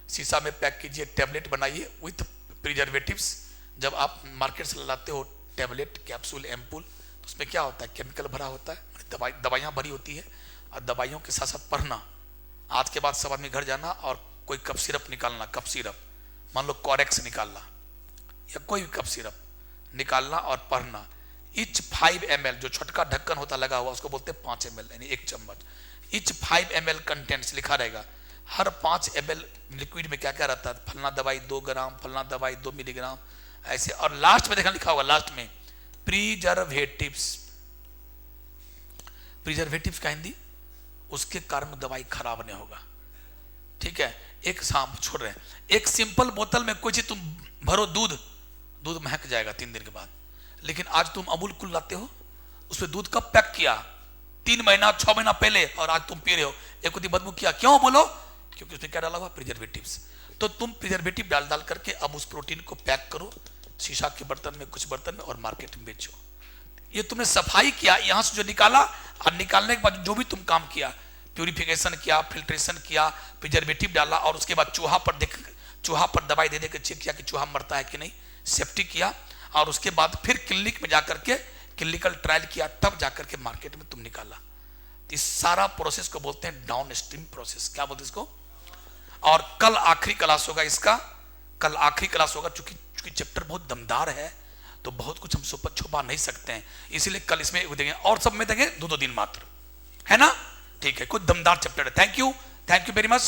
शीशा में पैक कीजिए, टैबलेट बनाइए विथ प्रिजर्वेटिव्स। जब आप मार्केट से लाते हो टैबलेट, कैप्सूल, एम्पूल, तो उसमें क्या होता है, केमिकल भरा होता है, दवाइयाँ भरी होती है। और दवाइयों के साथ साथ पढ़ना, आज के बाद सब आदमी घर जाना और कोई कफ सिरप निकालना, कफ सिरप, मान लो कॉरेक्स निकालना या कोई भी कफ सिरप निकालना और पढ़ना। इच 5 ml, जो छोटका ढक्कन होता लगा हुआ, उसको बोलते हैं 5 ml, यानी 1 चम्मच। इच 5 ml कंटेंट्स लिखा रहेगा। हर 5 ml लिक्विड में क्या क्या रहता है, फलना दवाई 2 ग्राम, फलना दवाई 2 मिलीग्राम, ऐसे। और लास्ट में देखना लिखा होगा, लास्ट में प्रिजर्वेटिव्स। प्रिजर्वेटिव्स का हिंदी, उसके कारण दवाई खराब नहीं होगा, ठीक है। एक सांप छोड़ रहे हैं, एक सिंपल बोतल में कोई चीज तुम भरो, दूध महक जाएगा 3 दिन के बाद। लेकिन आज तुम अमूल कूल लाते हो, उसमें दूध कब पैक किया, 3 महीना 6 महीना पहले, और आज तुम पी रहे हो, एक होती बदबू किया। क्यों बोलो, क्योंकि उसमें क्या डाला हुआ, प्रिजर्वेटिव्स। तो तुम प्रिजर्वेटिव डाल करके अब उस प्रोटीन को पैक करो शीशा के बर्तन में, कुछ बर्तन में, और मार्केट में बेचो। ये तुमने सफाई किया, यहां से जो निकाला, और निकालने के बाद जो भी तुम काम किया, प्यूरिफिकेशन किया, फिल्ट्रेशन किया, प्रिजर्वेटिव डाला, और उसके बाद चूहा पर दवाई दे के चेक किया कि चूहा मरता है कि नहीं, सेफ्टी किया, और उसके बाद फिर क्लिनिक में जाकर के क्लिनिकल ट्रायल किया, तब जाकर के मार्केट में तुम निकाला। इस सारा प्रोसेस को बोलते हैं डाउन स्ट्रीम प्रोसेस। क्या बोलते हैं इसको। और कल आखिरी क्लास होगा इसका, कल आखिरी क्लास होगा। चूंकि चैप्टर बहुत दमदार है, तो बहुत कुछ हम छुपा नहीं सकते हैं, इसीलिए कल इसमें देंगे, और सब में देंगे 2-2 दिन मात्र, है ना, ठीक है। कुछ दमदार चैप्टर है। Thank you very much.